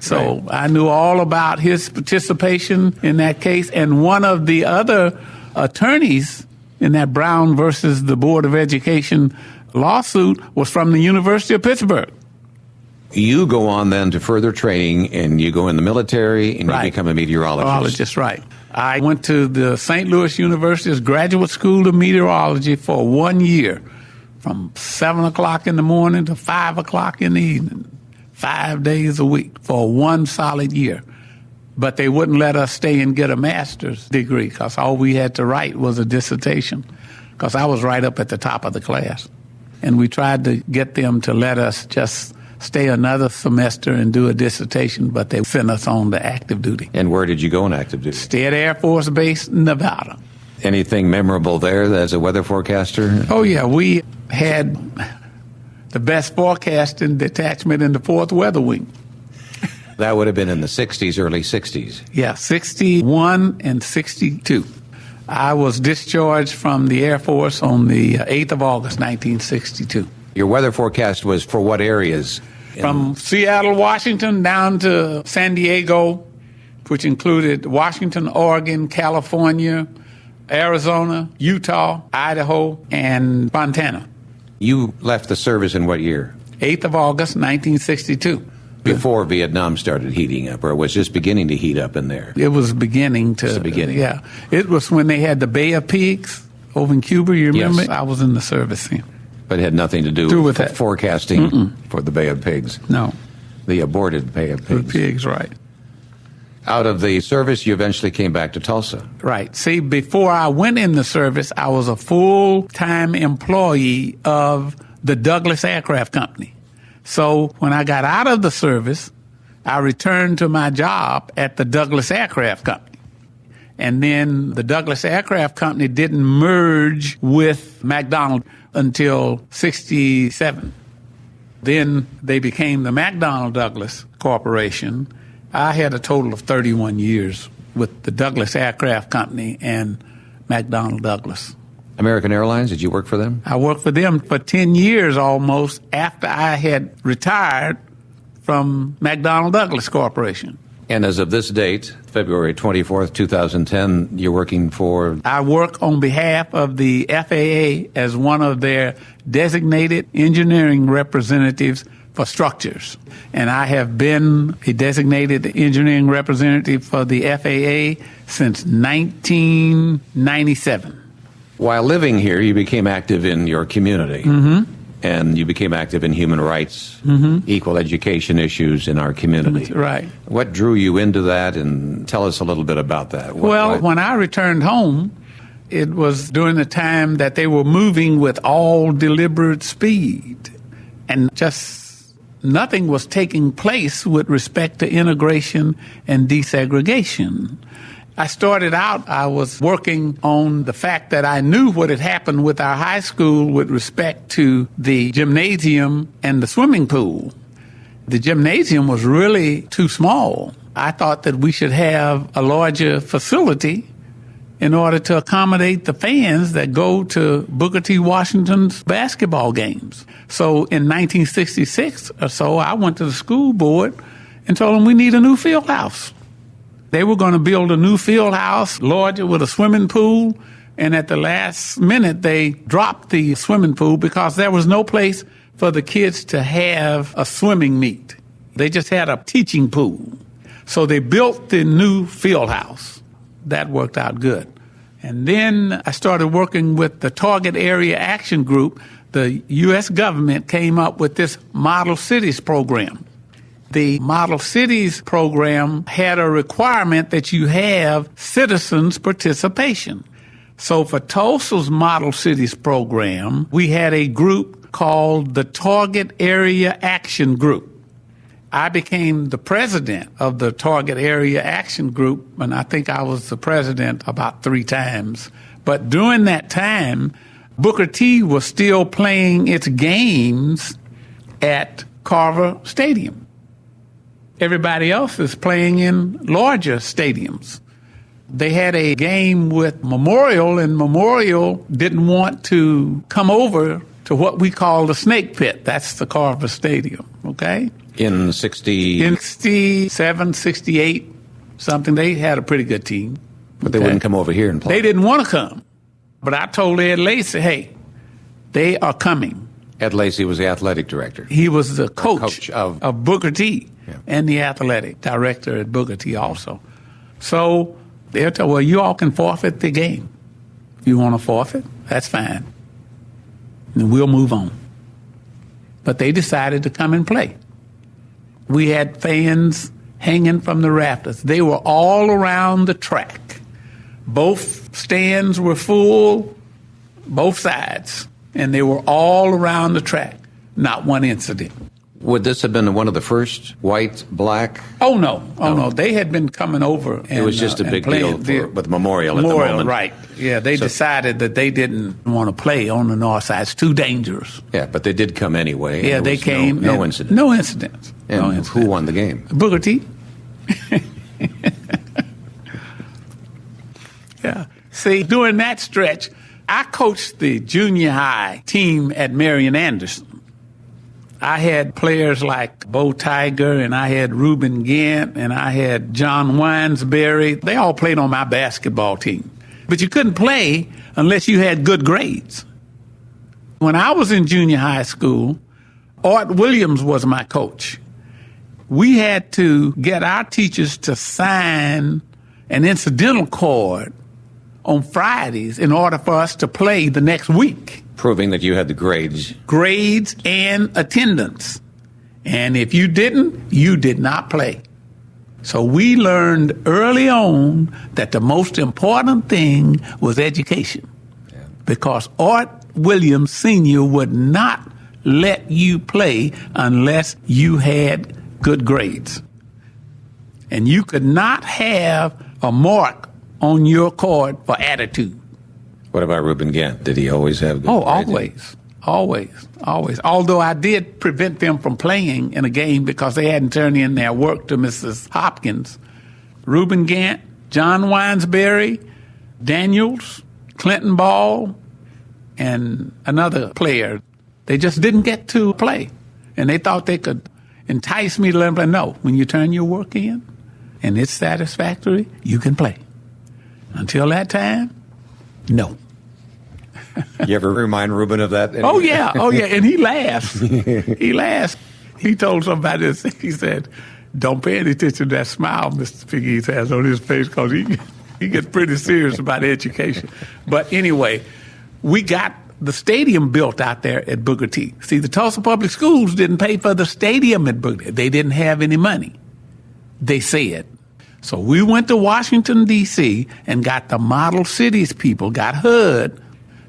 So I knew all about his participation in that case. And one of the other attorneys in that Brown versus the Board of Education lawsuit was from the University of Pittsburgh. You go on then to further training, and you go in the military, and you become a meteorologist. Right. I went to the St. Louis University's Graduate School of Meteorology for 1 year, from 7 o'clock in the morning to 5 o'clock in the evening, 5 days a week for 1 solid year. But they wouldn't let us stay and get a master's degree because all we had to write was a dissertation, because I was right up at the top of the class. And we tried to get them to let us just stay another semester and do a dissertation, but they sent us on to active duty. And where did you go in active duty? Stay at Air Force Base, Nevada. Anything memorable there as a weather forecaster? Oh, yeah. We had the best forecasting detachment in the 4th Weather Wing. That would have been in the 60s, early 60s. Yeah, 61 and 62. I was discharged from the Air Force on the 8th of August, 1962. Your weather forecast was for what areas? From Seattle, Washington, down to San Diego, which included Washington, Oregon, California, Arizona, Utah, Idaho, and Montana. You left the service in what year? 8th of August, 1962. Before Vietnam started heating up, or it was just beginning to heat up in there? It was beginning to. It's the beginning. Yeah. It was when they had the Bay of Pigs over in Cuba, you remember? Yes. I was in the service then. But it had nothing to do with that. Forecasting for the Bay of Pigs. No. The aborted Bay of Pigs. The pigs, right. Out of the service, you eventually came back to Tulsa. Right. See, before I went in the service, I was a full-time employee of the Douglas Aircraft Company. So when I got out of the service, I returned to my job at the Douglas Aircraft Company. And then the Douglas Aircraft Company didn't merge with McDonnell until 67. Then they became the McDonnell Douglas Corporation. I had a total of 31 years with the Douglas Aircraft Company and McDonnell Douglas. American Airlines, did you work for them? I worked for them for 10 years almost after I had retired from McDonnell Douglas Corporation. And as of this date, February 24th, 2010, you're working for? I work on behalf of the FAA as one of their designated engineering representatives for structures. And I have been a designated engineering representative for the FAA since 1997. While living here, you became active in your community. And you became active in human rights, equal education issues in our community. Right. What drew you into that, and tell us a little bit about that? When I returned home, it was during the time that they were moving with all deliberate speed. And just nothing was taking place with respect to integration and desegregation. I started out, I was working on the fact that I knew what had happened with our high school with respect to the gymnasium and the swimming pool. The gymnasium was really too small. I thought that we should have a larger facility in order to accommodate the fans that go to Booker T. Washington's basketball games. So in 1966 or so, I went to the school board and told them we need a new field house. They were going to build a new field house, larger, with a swimming pool, and at the last minute, they dropped the swimming pool because there was no place for the kids to have a swimming meet. They just had a teaching pool. So they built the new field house. That worked out good. And then I started working with the Target Area Action Group. The U.S. government came up with this Model Cities program. The Model Cities program had a requirement that you have citizens' participation. So for Tulsa's Model Cities program, we had a group called the Target Area Action Group. I became the president of the Target Area Action Group, and I think I was the president about 3 times. But during that time, Booker T was still playing its games at Carver Stadium. Everybody else is playing in larger stadiums. They had a game with Memorial, and Memorial didn't want to come over to what we call the Snake Pit. That's the Carver Stadium, okay? In 67, 68, something. They had a pretty good team. But they wouldn't come over here and play. They didn't want to come. But I told Ed Lacy, hey, they are coming. Ed Lacy was the athletic director. He was the coach of Booker T, yeah, and the athletic director at Booker T also. So they'll tell, well, you all can forfeit the game. If you want to forfeit, that's fine. And we'll move on. But they decided to come and play. We had fans hanging from the rafters. They were all around the track. Both stands were full, both sides, and they were all around the track. Not one incident. Would this have been one of the first white, black? Oh, no. No. They had been coming over. And, it was just a big deal with Memorial at the moment. Right. Yeah, they decided that they didn't want to play on the north side. It's too dangerous. Yeah, but they did come anyway. Yeah, they came. No incident. No incidents. And no incidents. Who won the game? Booker T. Yeah. See, during that stretch, I coached the junior high team at Marion Anderson. I had players like Bo Tiger, and I had Reuben Gant, and I had John Winesberry. They all played on my basketball team. But you couldn't play unless you had good grades. When I was in junior high school, Art Williams was my coach. We had to get our teachers to sign an incidental card on Fridays in order for us to play the next week. Proving that you had the grades. Grades and attendance. And if you didn't, you did not play. So we learned early on that the most important thing was education. Yeah. Because Art Williams Sr. would not let you play unless you had good grades. And you could not have a mark on your card for attitude. What about Reuben Gant? Did he always have good grades? Always. Although I did prevent them from playing in a game because they hadn't turned in their work to Mrs. Hopkins. Reuben Gant, John Winesberry, Daniels, Clinton Ball, and another player. They just didn't get to play. And they thought they could entice me to let them play. No, when you turn your work in and it's satisfactory, you can play. Until that time, no. You ever remind Reuben of that? Oh, yeah. And he laughed. He told somebody, he said, don't pay any attention to that smile Mr. Pegues has on his face because he gets pretty serious about education. But anyway, we got the stadium built out there at Booker T. See, the Tulsa Public Schools didn't pay for the stadium at Booker T. They didn't have any money, they said. So we went to Washington, D.C. and got the Model Cities people, got HUD,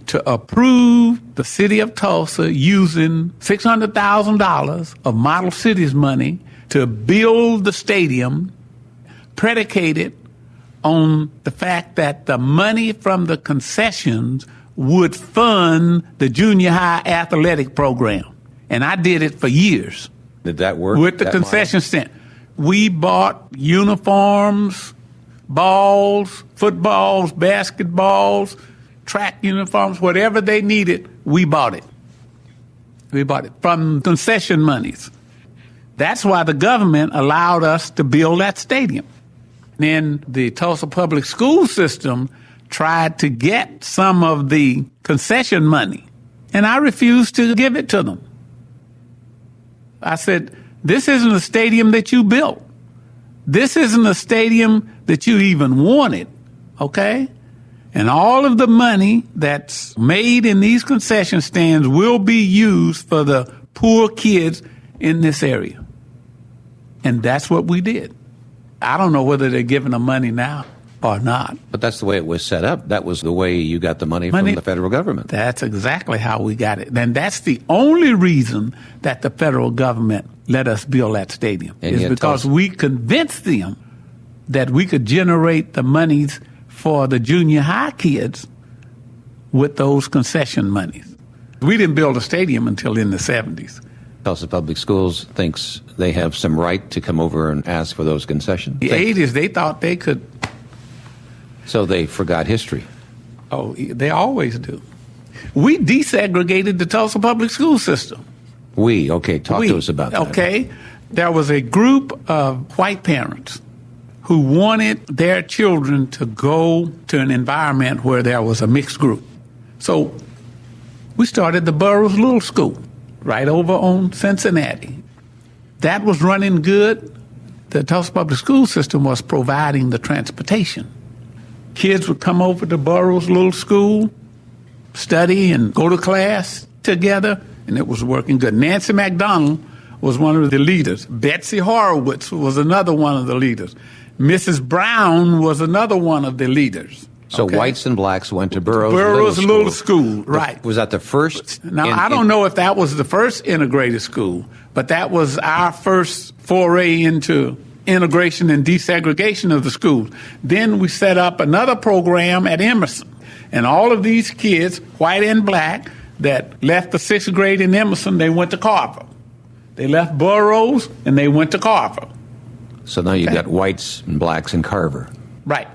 to approve the city of Tulsa using $600,000 of Model Cities money to build the stadium predicated on the fact that the money from the concessions would fund the junior high athletic program. And I did it for years. Did that work? With the concession stand. We bought uniforms, balls, footballs, basketballs, track uniforms, whatever they needed, we bought it. We bought it from concession monies. That's why the government allowed us to build that stadium. Then the Tulsa public school system tried to get some of the concession money, and I refused to give it to them. I said, this isn't a stadium that you built. This isn't a stadium that you even wanted, okay? And all of the money that's made in these concession stands will be used for the poor kids in this area. And that's what we did. I don't know whether they're giving them money now or not. But that's the way it was set up. That was the way you got the money from the federal government. That's exactly how we got it. And that's the only reason that the federal government let us build that stadium, and is because we convinced them that we could generate the monies for the junior high kids with those concession monies. We didn't build a stadium until in the 70s. Tulsa Public Schools thinks they have some right to come over and ask for those concessions. The 80s, they thought they could. So they forgot history. Oh, they always do. We desegregated the Tulsa public school system. Talk to us about that. Okay, there was a group of white parents who wanted their children to go to an environment where there was a mixed group. So we started the Burroughs Little School right over on Cincinnati. That was running good. The Tulsa public school system was providing the transportation. Kids would come over to Burroughs Little School, study and go to class together, and it was working good. Nancy McDonald was one of the leaders. Betsy Horowitz was another one of the leaders. Mrs. Brown was another one of the leaders. So whites and blacks went to Burroughs Little School, right. Was that the first? Now, I don't know if that was the first integrated school, but that was our first foray into integration and desegregation of the schools. Then we set up another program at Emerson. And all of these kids, white and black, that left the sixth grade in Emerson, they went to Carver. They left Burroughs and they went to Carver. So now you got whites and blacks in Carver. Right.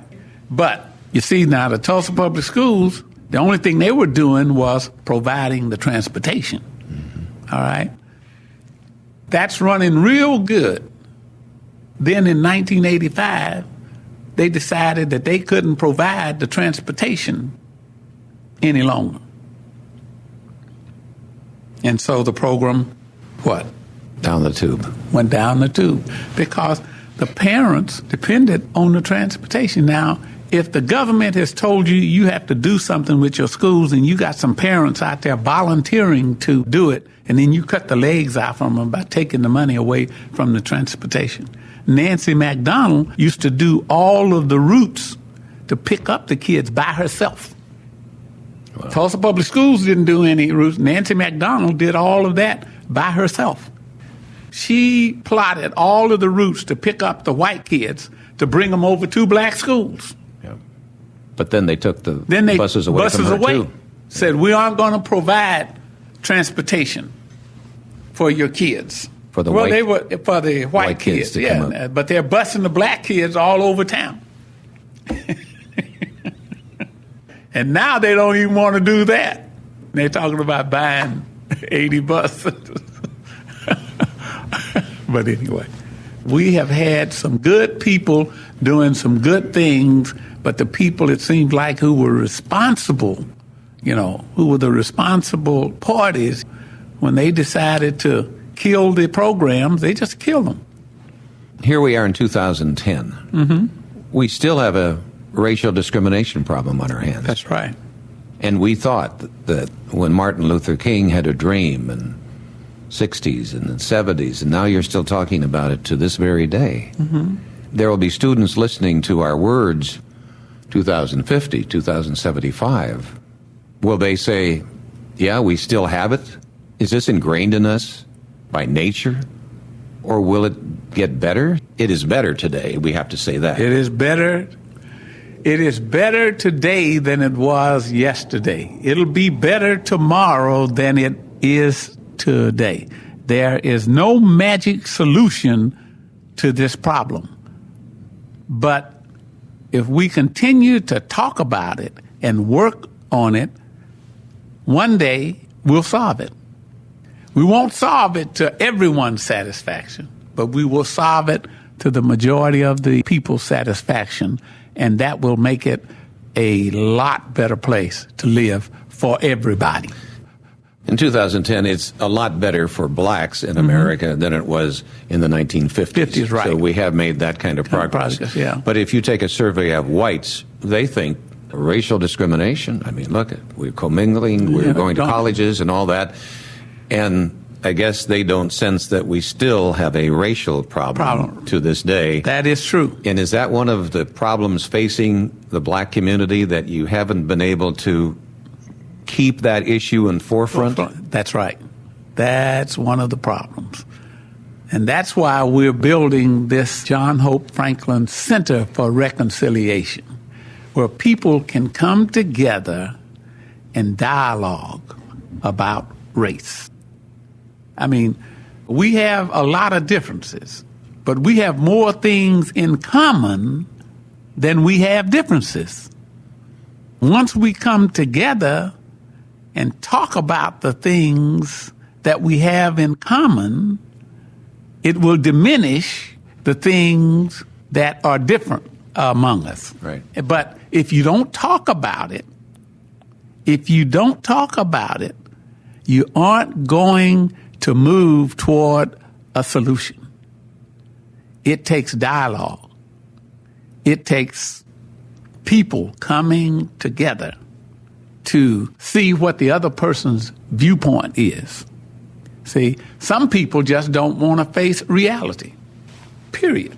But you see now the Tulsa Public Schools, the only thing they were doing was providing the transportation. Mm-hmm. All right. That's running real good. Then in 1985, they decided that they couldn't provide the transportation any longer. And so the program, Down the tube. Went down the tube because the parents depended on the transportation. Now, if the government has told you you have to do something with your schools and you got some parents out there volunteering to do it, and then you cut the legs out from them by taking the money away from the transportation. Nancy McDonald used to do all of the routes to pick up the kids by herself. Wow. Tulsa Public Schools didn't do any routes. Nancy McDonald did all of that by herself. She plotted all of the routes to pick up the white kids to bring them over to black schools. Yeah. But then they took the buses away from her too. Said, we aren't going to provide transportation for your kids. For the they were for the white kids, yeah. But they're busing the black kids all over town. And now they don't even want to do that. They're talking about buying 80 buses. But anyway, we have had some good people doing some good things, but the people, it seemed like, who were responsible, who were the responsible parties, when they decided to kill the programs, they just killed them. Here we are in 2010. Mm-hmm. We still have a racial discrimination problem on our hands. That's right. And we thought that when Martin Luther King had a dream in 60s and the 70s, and now you're still talking about it to this very day. Mm-hmm. There will be students listening to our words 2050, 2075. Will they say, yeah, we still have it? Is this ingrained in us by nature? Or will it get better? It is better today, we have to say that. It is better. It is better today than it was yesterday. It'll be better tomorrow than it is today. There is no magic solution to this problem. But if we continue to talk about it and work on it, one day we'll solve it. We won't solve it to everyone's satisfaction, but we will solve it to the majority of the people's satisfaction, and that will make it a lot better place to live for everybody. In 2010, it's a lot better for blacks in America than it was in the 1950s. 50s, right. So we have made that kind of progress. Yeah. But if you take a survey of whites, they think racial discrimination. I mean, look, we're commingling, we're going to colleges and all that. And I guess they don't sense that we still have a racial problem to this day. That is true. And is that one of the problems facing the black community, that you haven't been able to keep that issue in forefront? That's right. That's one of the problems. And that's why we're building this John Hope Franklin Center for Reconciliation, where people can come together and dialogue about race. I mean, we have a lot of differences, but we have more things in common than we have differences. Once we come together and talk about the things that we have in common, it will diminish the things that are different among us. Right. But if you don't talk about it, you aren't going to move toward a solution. It takes dialogue. It takes people coming together to see what the other person's viewpoint is. See, some people just don't want to face reality, period.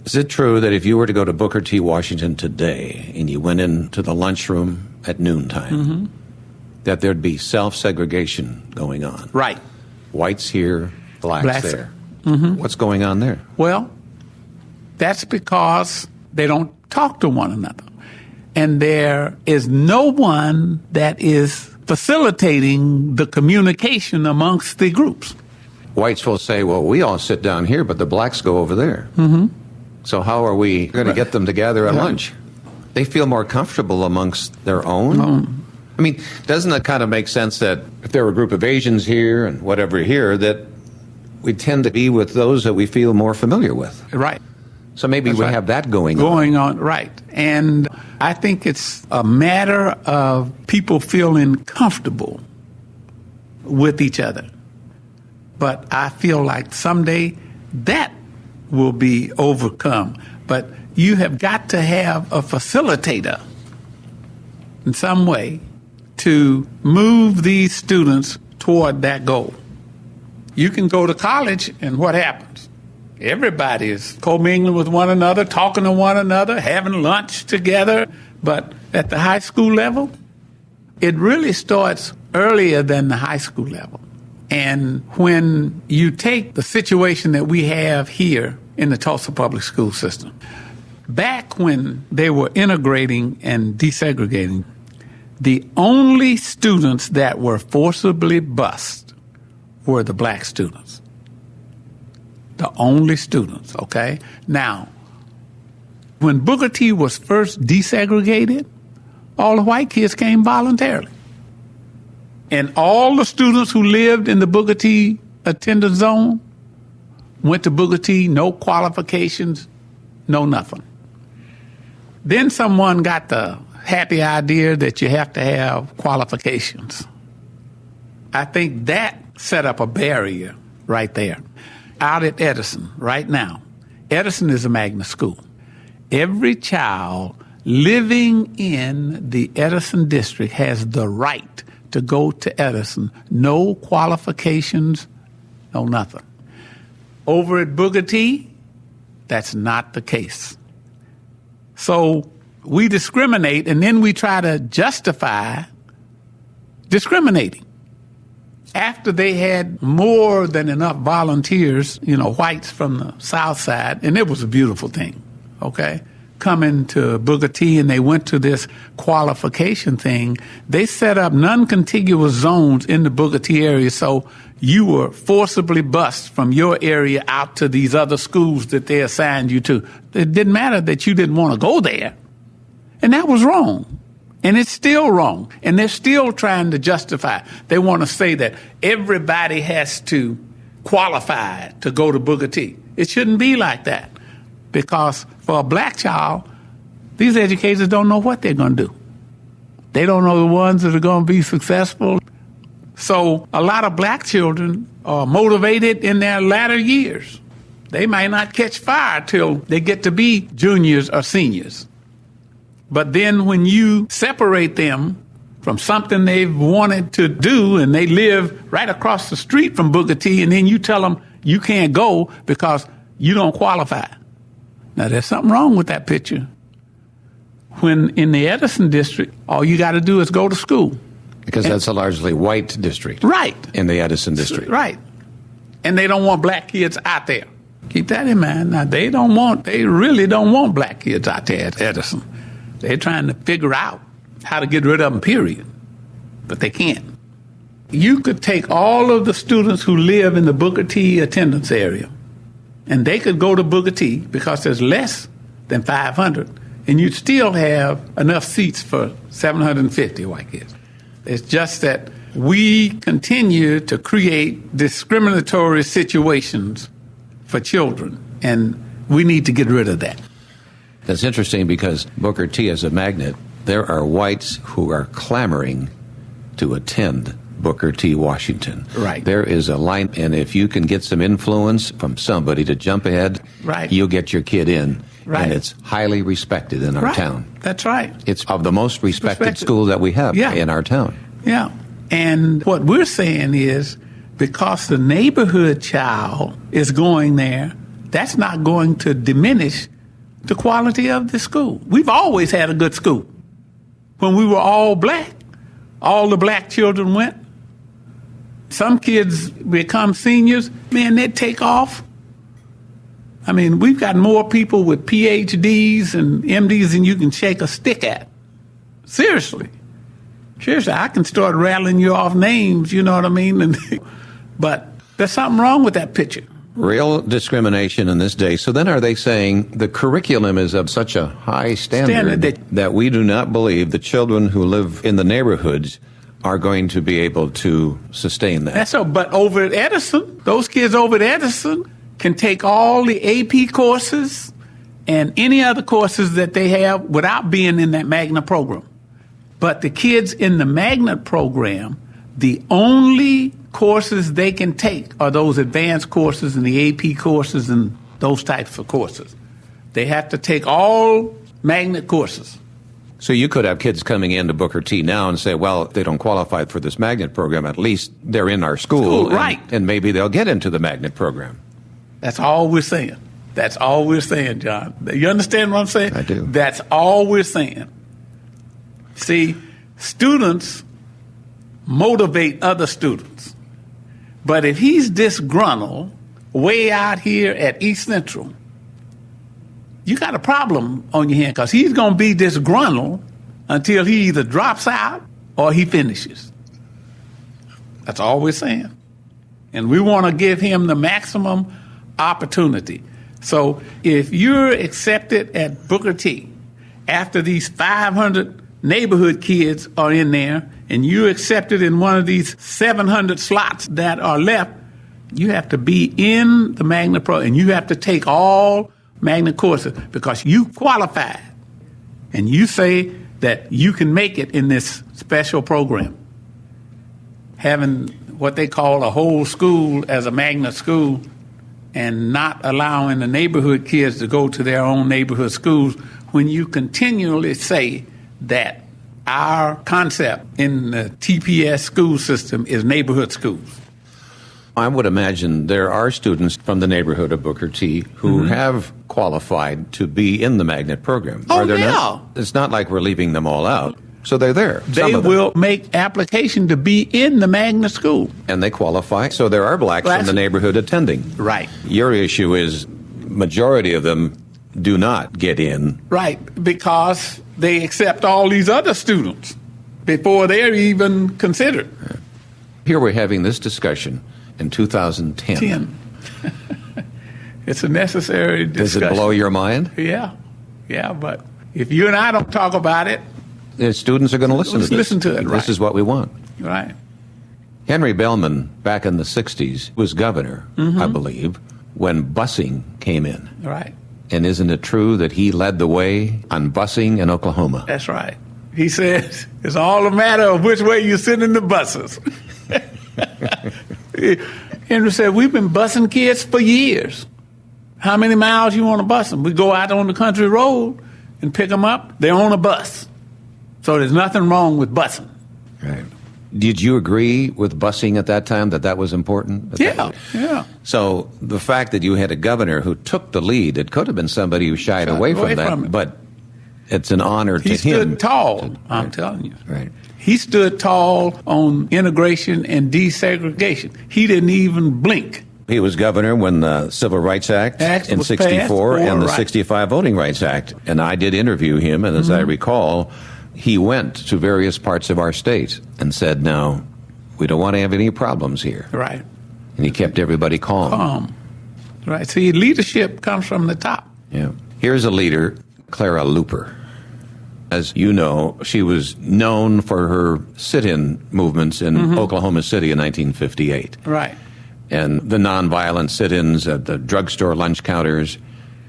Is it true that if you were to go to Booker T. Washington today and you went into the lunchroom at noontime, that there'd be self-segregation going on? Right. Whites here, blacks there. What's going on there? Well, that's because they don't talk to one another. And there is no one that is facilitating the communication amongst the groups. Whites will say, well, we all sit down here, but the blacks go over there. So how are we going to get them together at lunch? They feel more comfortable amongst their own. I mean, doesn't it kind of make sense that if there were a group of Asians here and whatever here, that we tend to be with those that we feel more familiar with? Right. So maybe That's we right. have that going on. Right. And I think it's a matter of people feeling comfortable with each other. But I feel like someday that will be overcome. But you have got to have a facilitator in some way to move these students toward that goal. You can go to college and what happens? Everybody is commingling with one another, talking to one another, having lunch together. But at the high school level, it really starts earlier than the high school level. And when you take the situation that we have here in the Tulsa public school system, back when they were integrating and desegregating, the only students that were forcibly bused were the black students. The only students, okay? Now, when Booker T was first desegregated, all the white kids came voluntarily. And all the students who lived in the Booker T attendance zone went to Booker T, no qualifications, no nothing. Then someone got the happy idea that you have to have qualifications. I think that set up a barrier right there. Out at Edison right now, Edison is a magnet school. Every child living in the Edison district has the right to go to Edison. No qualifications, no nothing. Over at Booker T, that's not the case. So we discriminate, and then we try to justify discriminating. After they had more than enough volunteers, whites from the South Side, and it was a beautiful thing, okay? coming to Booker T and they went to this qualification thing, they set up non-contiguous zones in the Booker T area, so you were forcibly bused from your area out to these other schools that they assigned you to. It didn't matter that you didn't want to go there. And that was wrong. And it's still wrong. And they're still trying to justify. They want to say that everybody has to qualify to go to Booker T. It shouldn't be like that. Because for a black child, these educators don't know what they're going to do. They don't know the ones that are going to be successful. So a lot of black children are motivated in their latter years. They might not catch fire till they get to be juniors or seniors. But then when you separate them from something they've wanted to do and they live right across the street from Booker T, and then you tell them you can't go because you don't qualify. Now, there's something wrong with that picture. When in the Edison district, all you got to do is go to school. Because that's a largely white district. Right. In the Edison district. Right. And they don't want black kids out there. Keep that in mind. Now, they really don't want black kids out there at Edison. They're trying to figure out how to get rid of them, period. But they can't. You could take all of the students who live in the Booker T attendance area, and they could go to Booker T because there's less than 500, and you'd still have enough seats for 750 white kids. It's just that we continue to create discriminatory situations for children, and we need to get rid of that. That's interesting because Booker T is a magnet. There are whites who are clamoring to attend Booker T. Washington. Right. There is a line, and if you can get some influence from somebody to jump ahead, right, you'll get your kid in. Right. And it's highly respected in our right. town. That's right. It's of the most respected school that we have in our town. Yeah. And what we're saying is because the neighborhood child is going there, that's not going to diminish the quality of the school. We've always had a good school. When we were all black, all the black children went. Some kids become seniors, man, they take off. I mean, we've got more people with PhDs and MDs than you can shake a stick at. Seriously. Seriously, I can start rattling you off names, you know what I mean? But there's something wrong with that picture. Real discrimination in this day. So then are they saying the curriculum is of such a high standard that we do not believe the children who live in the neighborhoods are going to be able to sustain that? That's so. But over at Edison, those kids over at Edison can take all the AP courses and any other courses that they have without being in that magnet program. But the kids in the magnet program, the only courses they can take are those advanced courses and the AP courses and those types of courses. They have to take all magnet courses. So you could have kids coming into Booker T now and say, well, if they don't qualify for this magnet program, at least they're in our school. Right. And maybe they'll get into the magnet program. That's all we're saying. That's all we're saying, John. You understand what I'm saying? I do. That's all we're saying. See, students motivate other students. But if he's disgruntled way out here at East Central, you got a problem on your hand because he's going to be disgruntled until he either drops out or he finishes. That's all we're saying. And we want to give him the maximum opportunity. So if you're accepted at Booker T after these 500 neighborhood kids are in there and you're accepted in one of these 700 slots that are left, you have to be in the magnet program and you have to take all magnet courses because you qualified and you say that you can make it in this special program. Having what they call a whole school as a magnet school and not allowing the neighborhood kids to go to their own neighborhood schools when you continually say that our concept in the TPS school system is neighborhood schools. I would imagine there are students from the neighborhood of Booker T who have qualified to be in the magnet program. Oh, are there yeah. not? It's not like we're leaving them all out. So they're there. They will make application to be in the magnet school. And they qualify. So there are blacks from the neighborhood attending. Right. Your issue is majority of them do not get in. Right, because they accept all these other students before they're even considered. Here we're having this discussion in 2010. It's a necessary discussion. Does it blow your mind? Yeah, but if you and I don't talk about it, The students are going to listen to this. Listen to it, right. This is what we want. Right. Henry Bellman, back in the 60s, was governor, I believe, when busing came in. Right. And isn't it true that he led the way on busing in Oklahoma? That's right. He says it's all a matter of which way you sit in the buses. Henry said, we've been busing kids for years. How many miles you want to bus them? We go out on the country road and pick them up. They're on a bus. So there's nothing wrong with busing. Right. Did you agree with busing at that time, that was important? Yeah. So the fact that you had a governor who took the lead, it could have been somebody who shied away from that, but it's an honor to him. He stood tall, I'm telling you. Right. He stood tall on integration and desegregation. He didn't even blink. He was governor when the Civil Rights Act in was 64 passed, and the right. 65 Voting Rights Act. And I did interview him, and as I recall, he went to various parts of our state and said, no, we don't want to have any problems here. Right. And he kept everybody calm. Right. See, leadership comes from the top. Yeah. Here's a leader, Clara Luper. As you know, she was known for her sit-in movements in Oklahoma City in 1958. Right. And the nonviolent sit-ins at the drugstore lunch counters,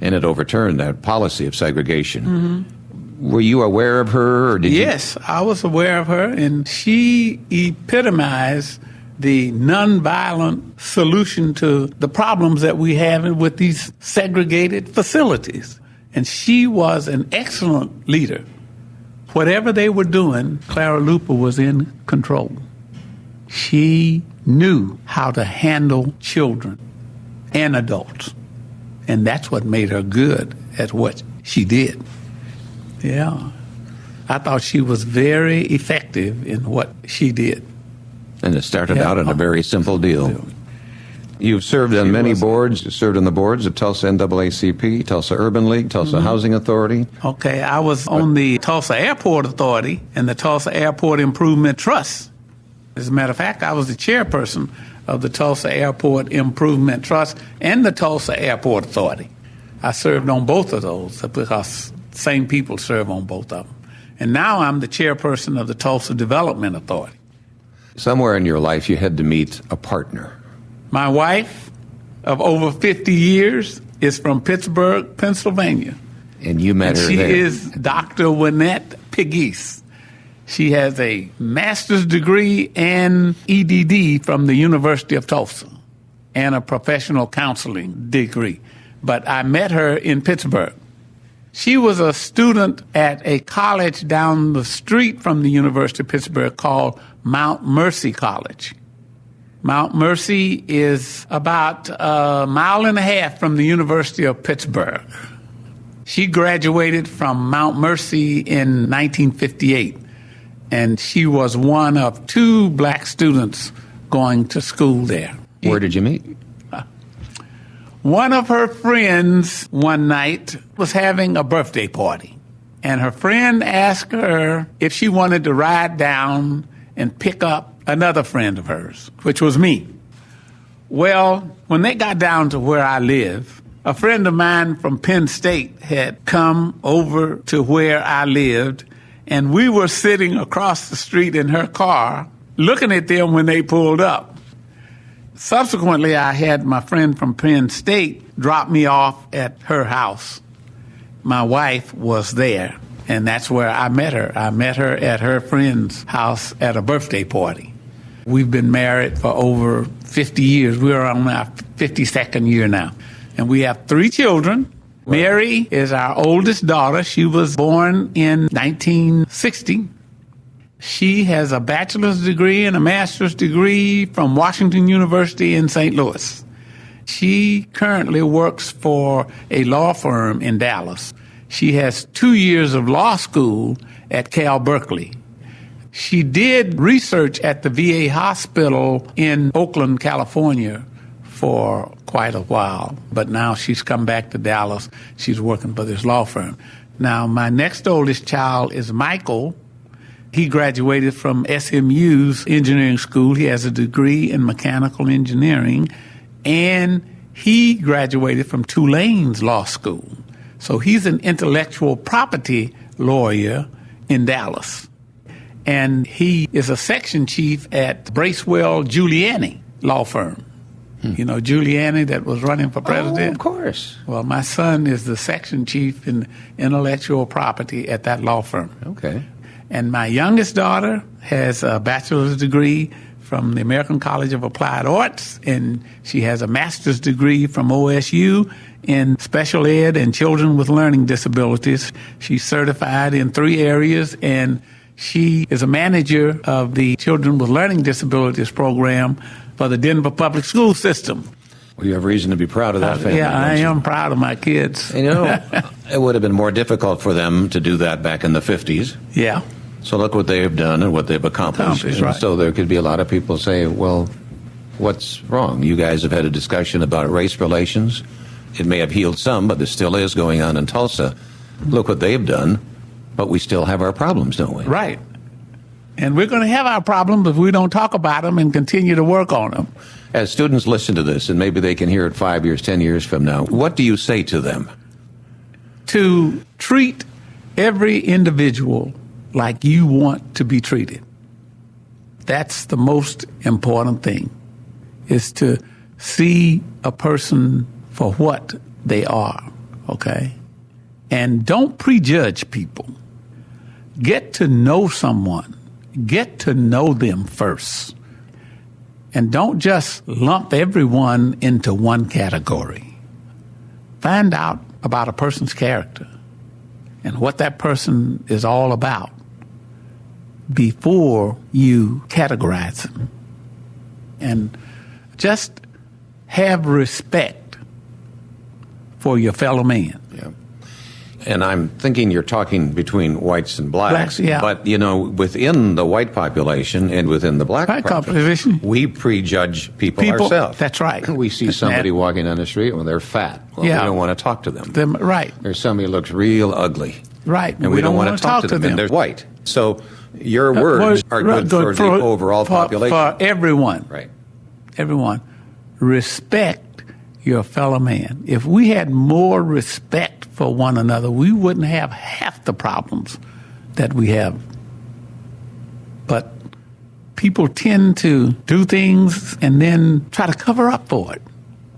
and it overturned that policy of segregation. Were you aware of her, or did you? Yes, I was aware of her, and she epitomized the nonviolent solution to the problems that we have with these segregated facilities. And she was an excellent leader. Whatever they were doing, Clara Luper was in control. She knew how to handle children and adults. And that's what made her good at what she did. Yeah. I thought she was very effective in what she did. And it started out in a very simple deal. You've served on many boards. You served on the boards of Tulsa NAACP, Tulsa Urban League, Tulsa Housing Authority. Okay, I was on the Tulsa Airport Authority and the Tulsa Airport Improvement Trust. As a matter of fact, I was the chairperson of the Tulsa Airport Improvement Trust and the Tulsa Airport Authority. I served on both of those because same people serve on both of them. And now I'm the chairperson of the Tulsa Development Authority. Somewhere in your life you had to meet a partner. My wife of over 50 years is from Pittsburgh, Pennsylvania. And you met her She there. is Dr. Julius Pegues. She has a master's degree and EDD from the University of Tulsa and a professional counseling degree. But I met her in Pittsburgh. She was a student at a college down the street from the University of Pittsburgh called Mount Mercy College. Mount Mercy is about a mile and a half from the University of Pittsburgh. She graduated from Mount Mercy in 1958, and she was one of 2 black students going to school there. Where did you meet? One of her friends one night was having a birthday party, and her friend asked her if she wanted to ride down and pick up another friend of hers, which was me. Well, when they got down to where I live, a friend of mine from Penn State had come over to where I lived, and we were sitting across the street in her car looking at them when they pulled up. Subsequently, I had my friend from Penn State drop me off at her house. My wife was there, and that's where I met her. I met her at her friend's house at a birthday party. We've been married for over 50 years. We're on our 52nd year now. And we have 3 children. Wow. Mary is our oldest daughter. She was born in 1960. She has a bachelor's degree and a master's degree from Washington University in St. Louis. She currently works for a law firm in Dallas. She has 2 years of law school at Cal Berkeley. She did research at the VA hospital in Oakland, California for quite a while, but now she's come back to Dallas. She's working for this law firm. Now, my next oldest child is Michael. He graduated from SMU's engineering school. He has a degree in mechanical engineering, and he graduated from Tulane's law school. So he's an intellectual property lawyer in Dallas. And he is a section chief at Bracewell Giuliani law firm. You know, Giuliani that was running for president? Oh, of course. Well, my son is the section chief in intellectual property at that law firm. Okay. And my youngest daughter has a bachelor's degree from the American College of Applied Arts, and she has a master's degree from OSU in special ed and children with learning disabilities. She's certified in 3 areas, and she is a manager of the Children with Learning Disabilities program for the Denver Public School System. Well, you have reason to be proud of that family. Yeah, I don't you? am proud of my kids. You know, it would have been more difficult for them to do that back in the 50s. Yeah. So look what they have done and what they've accomplished. And right. so there could be a lot of people say, well, what's wrong? You guys have had a discussion about race relations. It may have healed some, but there still is going on in Tulsa. Look what they've done, but we still have our problems, don't we? Right. And we're going to have our problems if we don't talk about them and continue to work on them. As students listen to this, and maybe they can hear it 5 years, 10 years from now, what do you say to them? To treat every individual like you want to be treated. That's the most important thing, is to see a person for what they are, okay? And don't prejudge people. Get to know someone. Get to know them first. And don't just lump everyone into one category. Find out about a person's character and what that person is all about before you categorize them. And just have respect for your fellow man. Yeah. And I'm thinking you're talking between whites and blacks. Yeah. But, you know, within the white population and within the black population, we prejudge people ourselves. That's right. We see somebody walking down the street when they're fat. Well, Yeah. we don't want to talk to them. Right. There's somebody who looks real ugly. Right. And we don't want to talk to them. And they're white. So your words are good for the overall population. For everyone. Right. Everyone. Respect your fellow man. If we had more respect for one another, we wouldn't have half the problems that we have. But people tend to do things and then try to cover up for it,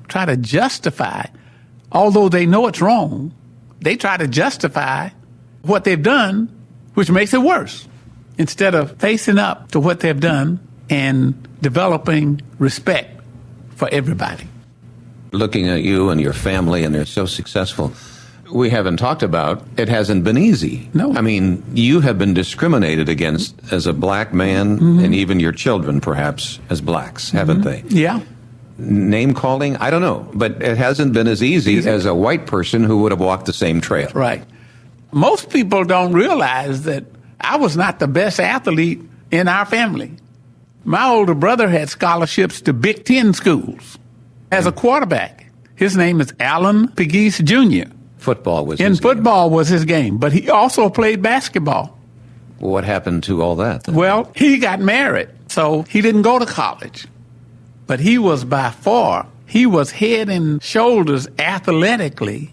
try to justify. Although they know it's wrong, they try to justify what they've done, which makes it worse, instead of facing up to what they've done and developing respect for everybody. Looking at you and your family, and they're so successful, we haven't talked about, it hasn't been easy. No. I mean, you have been discriminated against as a black man, and even your children, perhaps, as blacks, haven't they? Yeah. Name calling? I don't know. But it hasn't been as easy as a white person who would have walked the same trail. Right. Most people don't realize that I was not the best athlete in our family. My older brother had scholarships to Big Ten schools as a quarterback. His name is Alan Pegues Jr. Football was And his football was his game, but he also played basketball. game. What happened to all that? Well, he got married, so he didn't go to college. But he was by far, he was head and shoulders athletically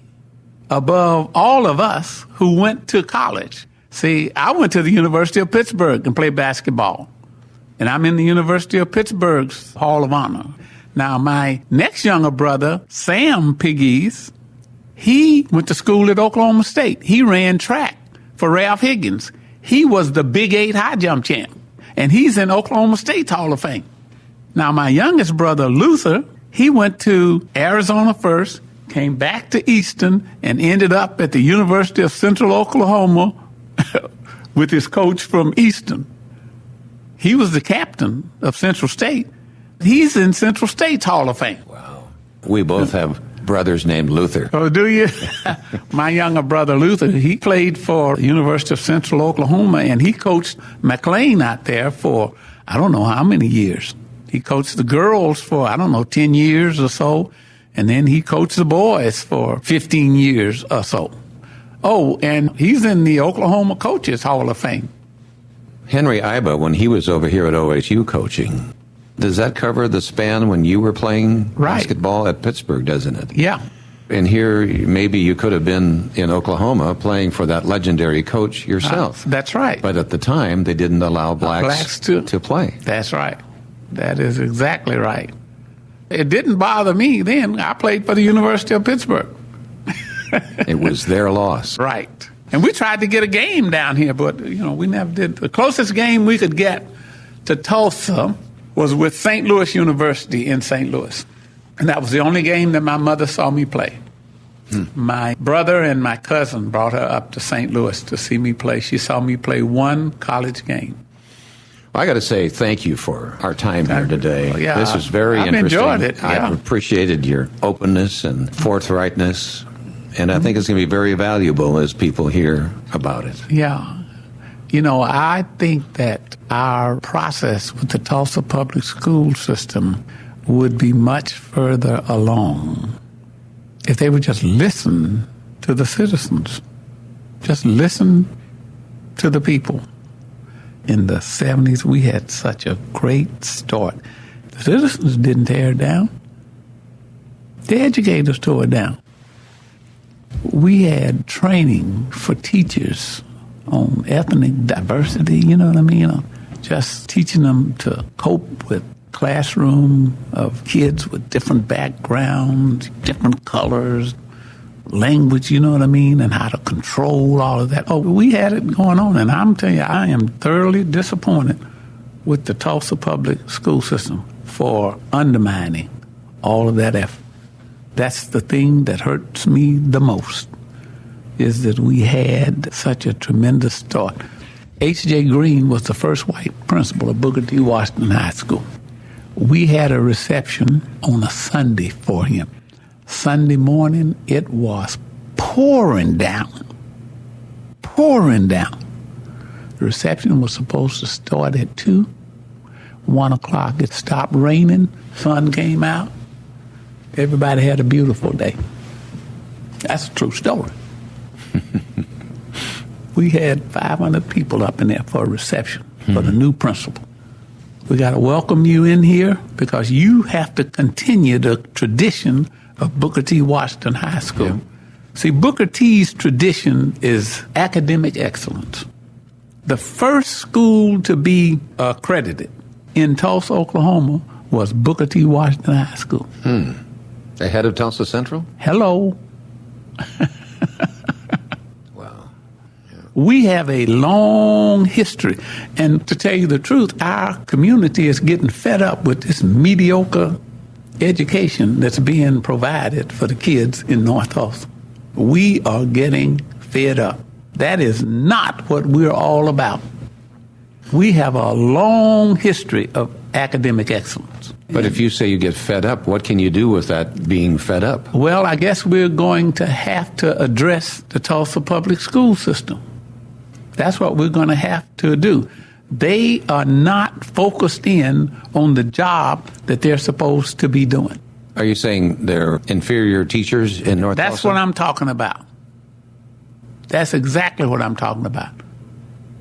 above all of us who went to college. See, I went to the University of Pittsburgh and played basketball. And I'm in the University of Pittsburgh's Hall of Honor. Now, my next younger brother, Sam Pegues, he went to school at Oklahoma State. He ran track for Ralph Higgins. He was the Big 8 high jump champ. And he's in Oklahoma State's Hall of Fame. Now, my youngest brother, Luther, he went to Arizona first, came back to Easton, and ended up at the University of Central Oklahoma with his coach from Easton. He was the captain of Central State. He's in Central State's Hall of Fame. Wow. We both have brothers named Luther. Oh, do you? My younger brother, Luther, he played for the University of Central Oklahoma, and he coached McLean out there for I don't know how many years. He coached the girls for, 10 years or so. And then he coached the boys for 15 years or so. Oh, and he's in the Oklahoma Coaches Hall of Fame. Henry Iba, when he was over here at OSU coaching, does that cover the span when you were playing basketball at Pittsburgh, doesn't it? Yeah. And here, maybe you could have been in Oklahoma playing for that legendary coach yourself. That's right. But at the time, they didn't allow blacks to play. That's right. That is exactly right. It didn't bother me then. I played for the University of Pittsburgh. It was their loss. Right. And we tried to get a game down here, but, we never did. The closest game we could get to Tulsa was with St. Louis University in St. Louis. And that was the only game that my mother saw me play. My brother and my cousin brought her up to St. Louis to see me play. She saw me play one college game. Well, I got to say thank you for our time here today. Yeah, this was very I've interesting. Enjoyed it. Yeah. I've appreciated your openness and forthrightness, and I think it's going to be very valuable as people hear about it. Yeah. I think that our process with the Tulsa public school system would be much further along if they would just listen to the citizens, just listen to the people. In the 70s, we had such a great start. The citizens didn't tear it down. The educators tore it down. We had training for teachers on ethnic diversity, you know what I mean? Just teaching them to cope with classroom of kids with different backgrounds, different colors, language, you know what I mean, and how to control all of that. Oh, we had it going on, and I'm telling you, I am thoroughly disappointed with the Tulsa public school system for undermining all of that effort. That's the thing that hurts me the most, is that we had such a tremendous start. H.J. Green was the first white principal of Booker T. Washington High School. We had a reception on a Sunday for him. Sunday morning, it was pouring down. The reception was supposed to start at 2. 1 o'clock, it stopped raining, sun came out. Everybody had a beautiful day. That's a true story. We had 500 people up in there for a reception for the new principal. We got to welcome you in here because you have to continue the tradition of Booker T. Washington High School. Yeah. See, Booker T's tradition is academic excellence. The first school to be accredited in Tulsa, Oklahoma was Booker T. Washington High School. Ahead of Tulsa Central? Hello. Wow. Yeah. We have a long history. And to tell you the truth, our community is getting fed up with this mediocre education that's being provided for the kids in North Tulsa. We are getting fed up. That is not what we're all about. We have a long history of academic excellence. But if you say you get fed up, what can you do with that being fed up? Well, I guess we're going to have to address the Tulsa public school system. That's what we're going to have to do. They are not focused in on the job that they're supposed to be doing. Are you saying they're inferior teachers in North Tulsa? That's what I'm talking about. That's exactly what I'm talking about.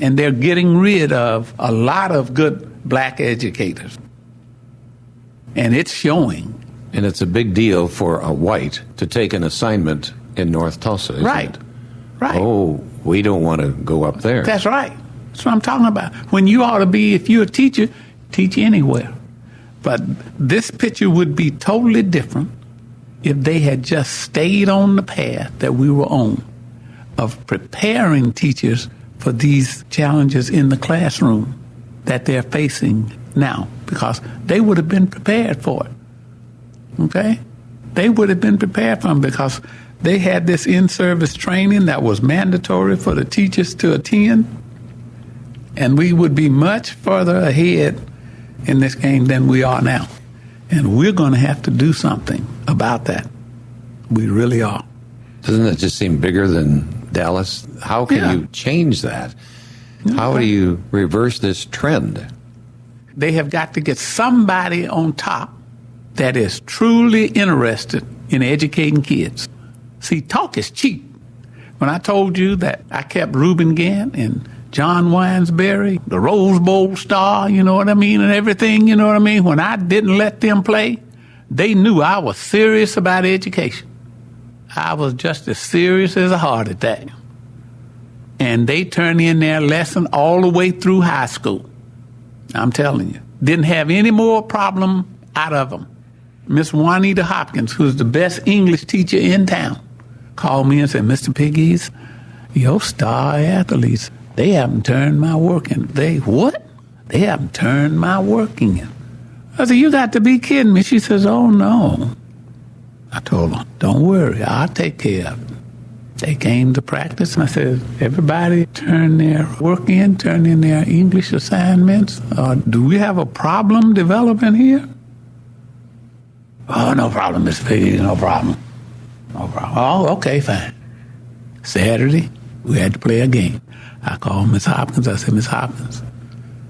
And they're getting rid of a lot of good black educators. And it's showing. And it's a big deal for a white to take an assignment in North Tulsa, isn't it? Right. Oh, we don't want to go up there. That's right. That's what I'm talking about. When you ought to be, if you're a teacher, teach anywhere. But this picture would be totally different if they had just stayed on the path that we were on of preparing teachers for these challenges in the classroom that they're facing now, because they would have been prepared for it. Okay? They would have been prepared for them because they had this in-service training that was mandatory for the teachers to attend, and we would be much further ahead in this game than we are now. And we're going to have to do something about that. We really are. Doesn't it just seem bigger than Dallas? How can you change that? How do you reverse this trend? They have got to get somebody on top that is truly interested in educating kids. See, talk is cheap. When I told you that I kept Reuben Gant and John Winesberry, the Rose Bowl star, you know what I mean, and everything, you know what I mean, when I didn't let them play, they knew I was serious about education. I was just as serious as a heart attack. And they turned in their lesson all the way through high school. I'm telling you. Didn't have any more problem out of them. Miss Juanita Hopkins, who's the best English teacher in town, called me and said, Mr. Pegues, your star athletes, they haven't turned my work in. They what? They haven't turned my work in. I said, you got to be kidding me. She says, oh, no. I told her, don't worry, I'll take care of it. They came to practice, and I said, everybody turn their work in, turn in their English assignments. Do we have a problem developing here? Oh, no problem, Mr. Pegues, no problem. No problem. Oh, okay, fine. Saturday, we had to play a game. I called Miss Hopkins. I said, Miss Hopkins,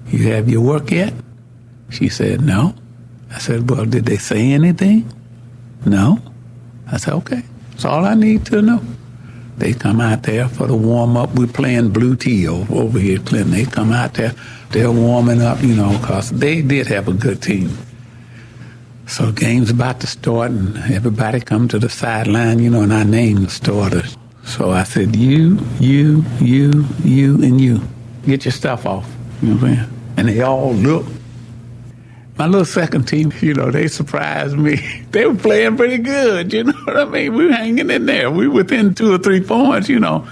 you have your work yet? She said, no. I said, well, did they say anything? No. I said, okay, that's all I need to know. They come out there for the warm-up. We're playing blue tea over here at Clinton. They come out there, they're warming up, you know, because they did have a good team. So the game's about to start, and everybody come to the sideline, you know, and I named the starters. So I said, you, and you. Get your stuff off. You know what I'm saying? And they all look. My little second team, you know, they surprised me. They were playing pretty good, you know what I mean? We were hanging in there. We were within 2 or 3 points, you know.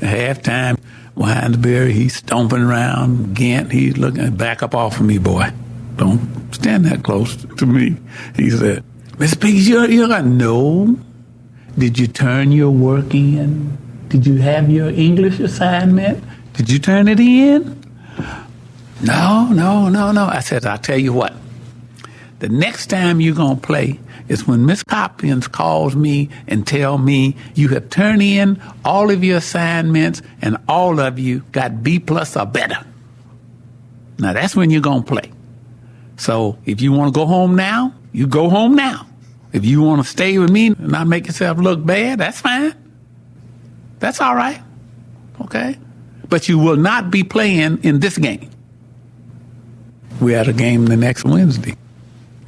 At halftime, Winesberry, he's stomping around. Gant, he's looking, back up off of me, boy. Don't stand that close to me. He said, Mr. Pegues, you're like, no. Did you turn your work in? Did you have your English assignment? Did you turn it in? No. I said, I'll tell you what. The next time you're going to play is when Miss Hopkins calls me and tell me you have turned in all of your assignments and all of you got B+ or better. Now, that's when you're going to play. So if you want to go home now, you go home now. If you want to stay with me and not make yourself look bad, that's fine. That's all right. Okay? But you will not be playing in this game. We had a game the next Wednesday.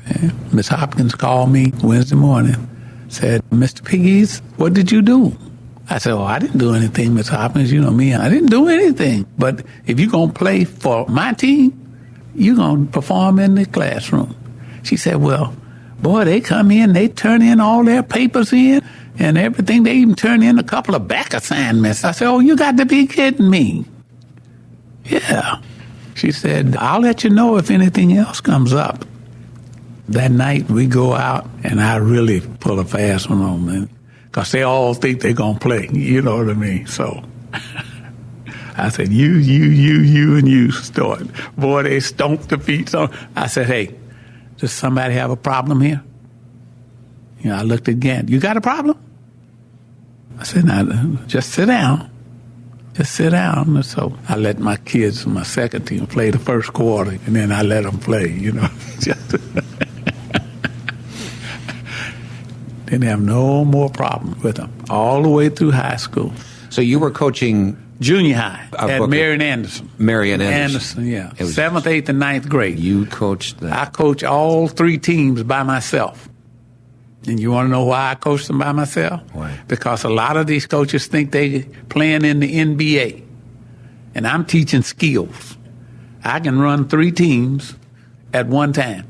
Yeah. Miss Hopkins called me Wednesday morning, said, Mr. Pegues, what did you do? I said, I didn't do anything, Miss Hopkins. You know me, I didn't do anything. But if you're going to play for my team, you're going to perform in the classroom. She said, well, boy, they come in, they turn in all their papers in and everything. They even turn in a couple of back assignments. I said, oh, you got to be kidding me. Yeah. She said, I'll let you know if anything else comes up. That night we go out and I really pull a fast one on them because they all think they're going to play. You know what I mean? So I said, you, and you start. Boy, they stomped the feet. So I said, hey, does somebody have a problem here? You know, I looked at Gant. You got a problem? I said, now, just sit down. Just sit down. And so I let my kids, my second team, play the first quarter, and then I let them play, you know. Didn't have no more problem with them all the way through high school. So you were coaching junior high at Marion Anderson. Marion Anderson. Yeah. 7th, 8th, and 9th grade. You coached that. I coached all 3 teams by myself. And you want to know why I coached them by myself? Why? Because a lot of these coaches think they playing in the NBA. And I'm teaching skills. I can run 3 teams at one time.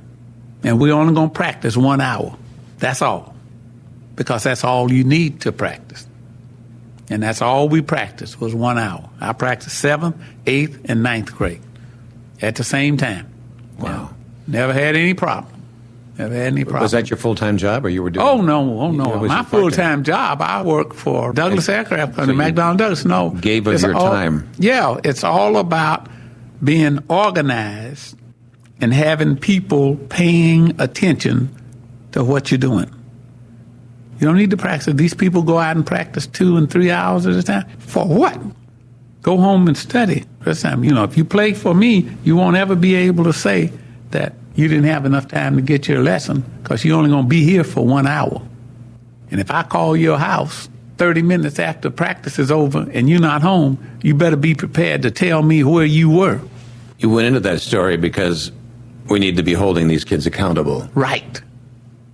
And we're only going to practice 1 hour. That's all. Because that's all you need to practice. And that's all we practiced was 1 hour. I practiced 7th, 8th, and 9th grade at the same time. Wow. Never had any problem. Never had any problem. Was that your full-time job, or you were doing? Oh no! My full-time part-time job, I work for Douglas Aircraft Company, McDonnell Douglas. No, gave of your time. Yeah, it's all about being organized and having people paying attention to what you're doing. You don't need to practice. These people go out and practice 2 and 3 hours at a time. For what? Go home and study. This time, you know, if you play for me, you won't ever be able to say that you didn't have enough time to get your lesson because you're only going to be here for 1 hour. And if I call your house 30 minutes after practice is over and you're not home, you better be prepared to tell me where you were. You went into that story because we need to be holding these kids accountable. Right.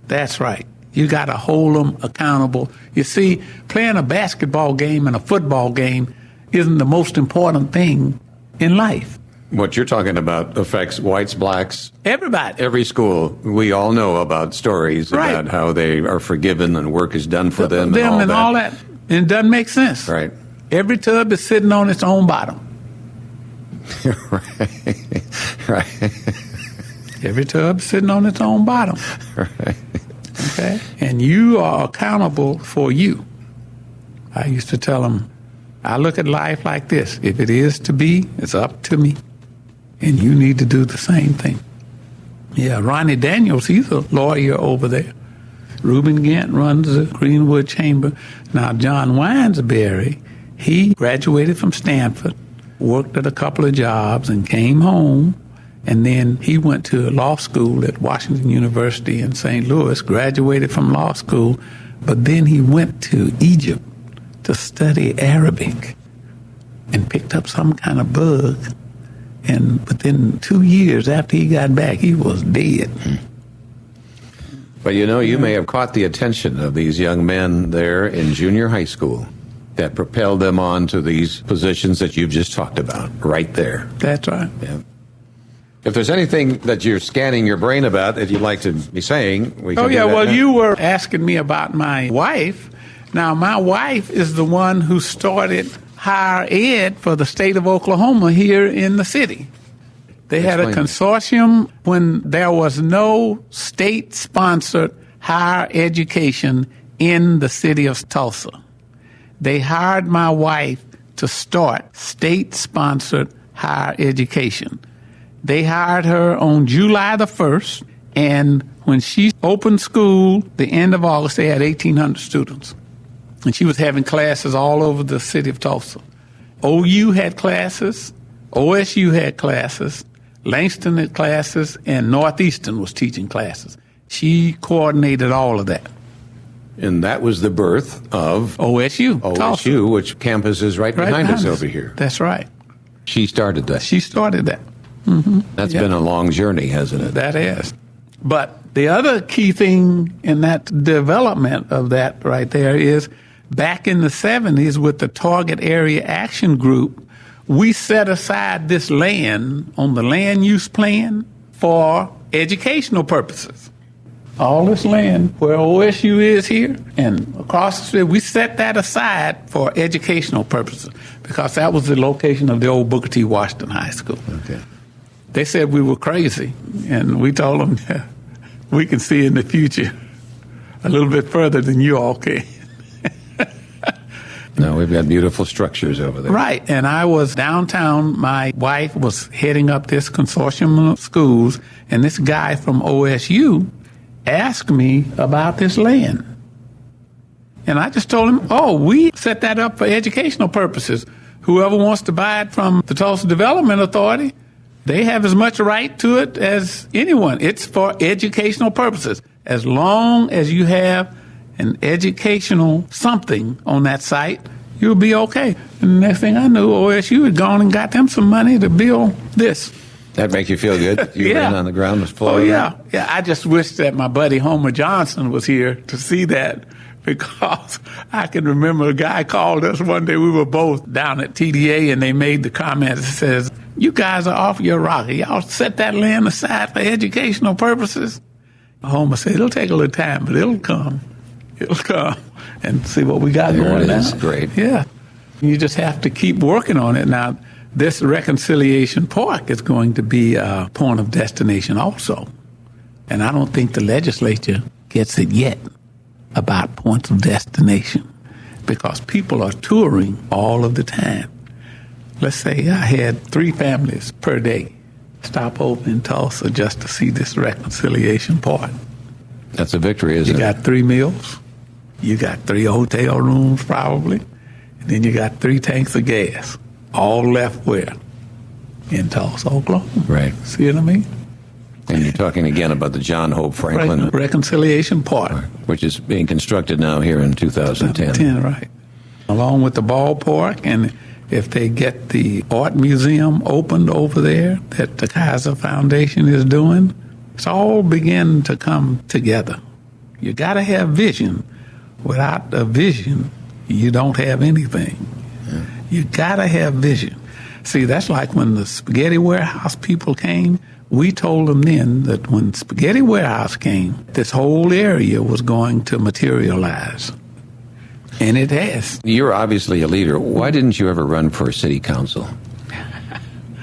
That's right. You got to hold them accountable. You see, playing a basketball game and a football game isn't the most important thing in life. What you're talking about affects whites, blacks, Everybody. every school. We all know about stories Right. about how they are forgiven and work is done for them and all that. And it doesn't make sense. Right. Every tub is sitting on its own bottom. Right. Every tub is sitting on its own bottom. Right. Okay? And you are accountable for you. I used to tell them, I look at life like this. If it is to be, it's up to me. And you need to do the same thing. Yeah, Ronnie Daniels, he's a lawyer over there. Reuben Gant runs the Greenwood Chamber. Now, John Winesberry, he graduated from Stanford, worked at a couple of jobs, and came home. And then he went to law school at Washington University in St. Louis, graduated from law school, but then he went to Egypt to study Arabic and picked up some kind of bug. And within 2 years after he got back, he was dead. But you may have caught the attention of these young men there in junior high school that propelled them on to these positions that you've just talked about, right there. That's right. Yeah. If there's anything that you're scanning your brain about that you'd like to be saying, we can Oh, do yeah, that well, now. you were asking me about my wife. Now, my wife is the one who started higher ed for the state of Oklahoma here in the city. They had a consortium when there was no state-sponsored higher education in the city of Tulsa. They hired my wife to start state-sponsored higher education. They hired her on July the 1st, and when she opened school, the end of August, they had 1,800 students. And she was having classes all over the city of Tulsa. OU had classes, OSU had classes, Langston had classes, and Northeastern was teaching classes. She coordinated all of that. And that was the birth of OSU. Tulsa. OSU, which campus is right behind us over here. That's right. She started that. She started that. That's been a long journey, hasn't it? That is. But the other key thing in that development of that right there is back in the 70s with the Target Area Action Group, we set aside this land on the land use plan for educational purposes. All this land where OSU is here and across the street, we set that aside for educational purposes because that was the location of the old Booker T. Washington High School. Okay. They said we were crazy, and we told them, yeah, we can see in the future a little bit further than you all can. No, we've got beautiful structures over there. Right, and I was downtown. My wife was heading up this consortium of schools, and this guy from OSU asked me about this land. And I just told him, oh, we set that up for educational purposes. Whoever wants to buy it from the Tulsa Development Authority, they have as much right to it as anyone. It's for educational purposes. As long as you have an educational something on that site, you'll be okay. And the next thing I knew, OSU had gone and got them some money to build this. That make you feel good? You were in on the ground floor? Oh, yeah. Yeah, I just wish that my buddy Homer Johnson was here to see that because I can remember a guy called us one day. We were both down at TDA, and they made the comment that says, you guys are off your rocker. Y'all set that land aside for educational purposes. Homer said, it'll take a little time, but it'll come. It'll come and see what we got There going it now. is. Great. Yeah. You just have to keep working on it. Now, this Reconciliation Park is going to be a point of destination also. And I don't think the legislature gets it yet about points of destination because people are touring all of the time. Let's say I had 3 families per day stop over in Tulsa just to see this Reconciliation Park. That's a victory, isn't You it? got 3 meals. You got 3 hotel rooms probably. And then you got 3 tanks of gas. All left where? In Tulsa, Oklahoma. Right. See what I mean? And you're talking again about the John Hope Franklin, Reconciliation Park. which is being constructed now here in 2010. Right. Along with the ballpark, and if they get the art museum opened over there that the Kaiser Foundation is doing, it's all begin to come together. You got to have vision. Without a vision, you don't have anything. Yeah. You got to have vision. See, that's like when the Spaghetti Warehouse people came. We told them then that when Spaghetti Warehouse came, this whole area was going to materialize. And it has. You're obviously a leader. Why didn't you ever run for city council?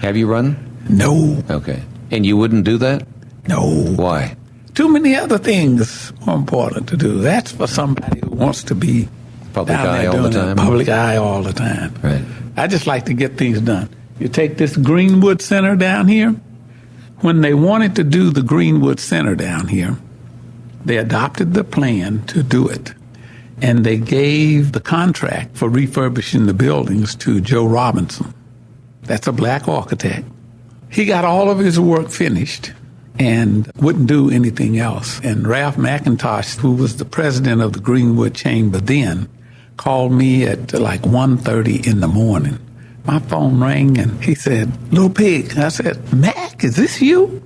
Have you run? No. Okay. And you wouldn't do that? No. Why? Too many other things more important to do. That's for somebody who wants to be public down eye there all the doing time. Public eye all the time. Right. I just like to get things done. You take this Greenwood Center down here. When they wanted to do the Greenwood Center down here, they adopted the plan to do it. And they gave the contract for refurbishing the buildings to Joe Robinson. That's a black architect. He got all of his work finished and wouldn't do anything else. And Ralph McIntosh, who was the president of the Greenwood Chamber then, called me at like 1:30 in the morning. My phone rang and he said, "Little Pig." I said, "Mac, is this you?"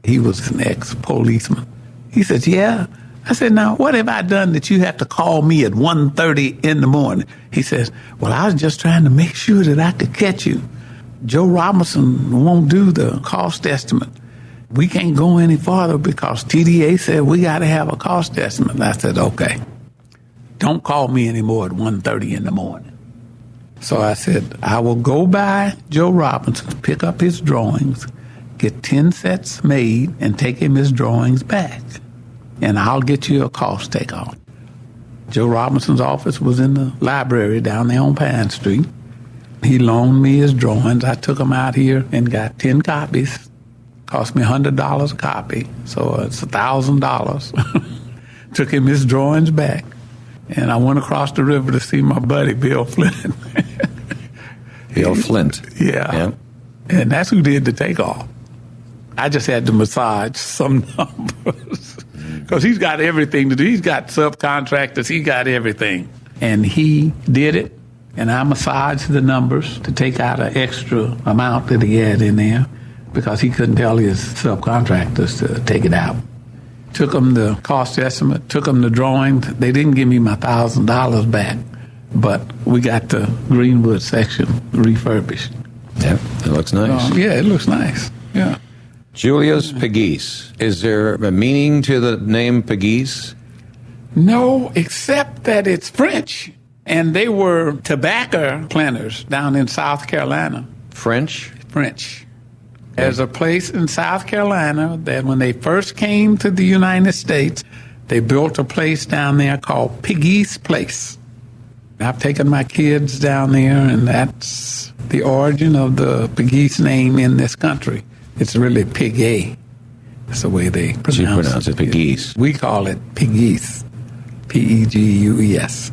He was an ex-policeman. He said, "Yeah." I said, "Now, what have I done that you have to call me at 1:30 in the morning?" He says, "Well, I was just trying to make sure that I could catch you. Joe Robinson won't do the cost estimate. We can't go any farther because TDA said we got to have a cost estimate." I said, "Okay, don't call me anymore at 1:30 in the morning." So I said, I will go by Joe Robinson, pick up his drawings, get 10 sets made, and take him his drawings back. And I'll get you a cost takeoff. Joe Robinson's office was in the library down there on Pine Street. He loaned me his drawings. I took them out here and got 10 copies. Cost me $100 a copy, so it's $1,000. Took him his drawings back. And I went across the river to see my buddy, Bill Flint. Bill Flint. Yeah. And that's who did the takeoff. I just had to massage some numbers. Because he's got everything to do. He's got subcontractors. He got everything. And he did it. And I massaged the numbers to take out an extra amount that he had in there because he couldn't tell his subcontractors to take it out. Took them the cost estimate, took them the drawings. They didn't give me my $1,000 back, but we got the Greenwood section refurbished. Yeah, it looks nice. Yeah, it looks nice. Yeah. Julius Pegues. Is there a meaning to the name Pegues? No, except that it's French, and they were tobacco planters down in South Carolina. French? French. There's a place in South Carolina that when they first came to the United States, they built a place down there called Pegues Place. I've taken my kids down there, and that's the origin of the Pegues name in this country. It's really Pegues. That's the way they pronounce it. You pronounce it Pegues. We call it Pegues, Pegues.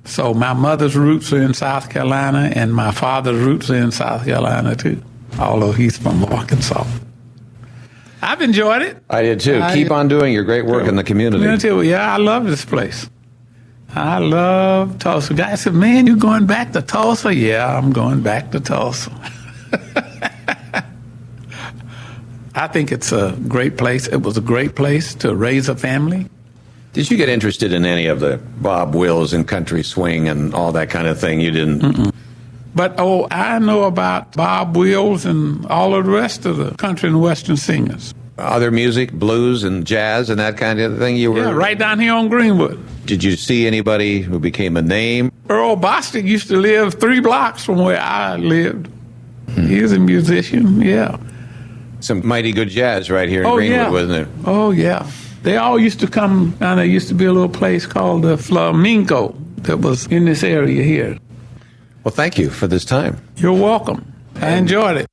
So my mother's roots are in South Carolina, and my father's roots are in South Carolina, too. Although he's from Arkansas. I've enjoyed it. I did too. Keep on doing your great work in the community. Yeah, I love this place. I love Tulsa. Guy said, "Man, you going back to Tulsa?" Yeah, I'm going back to Tulsa. I think it's a great place. It was a great place to raise a family. Did you get interested in any of the Bob Wills and country swing and all that kind of thing? You didn't? Mm-mm. But, I know about Bob Wills and all of the rest of the country and western singers. Other music, blues and jazz and that kind of thing? Yeah, right down here on Greenwood. Did you see anybody who became a name? Earl Bostic used to live 3 blocks from where I lived. He was a musician, yeah. Some mighty good jazz right here in Greenwood, wasn't it? Oh, yeah. They all used to come, and there used to be a little place called the Flamenco that was in this area here. Well, thank you for this time. You're welcome. I enjoyed it.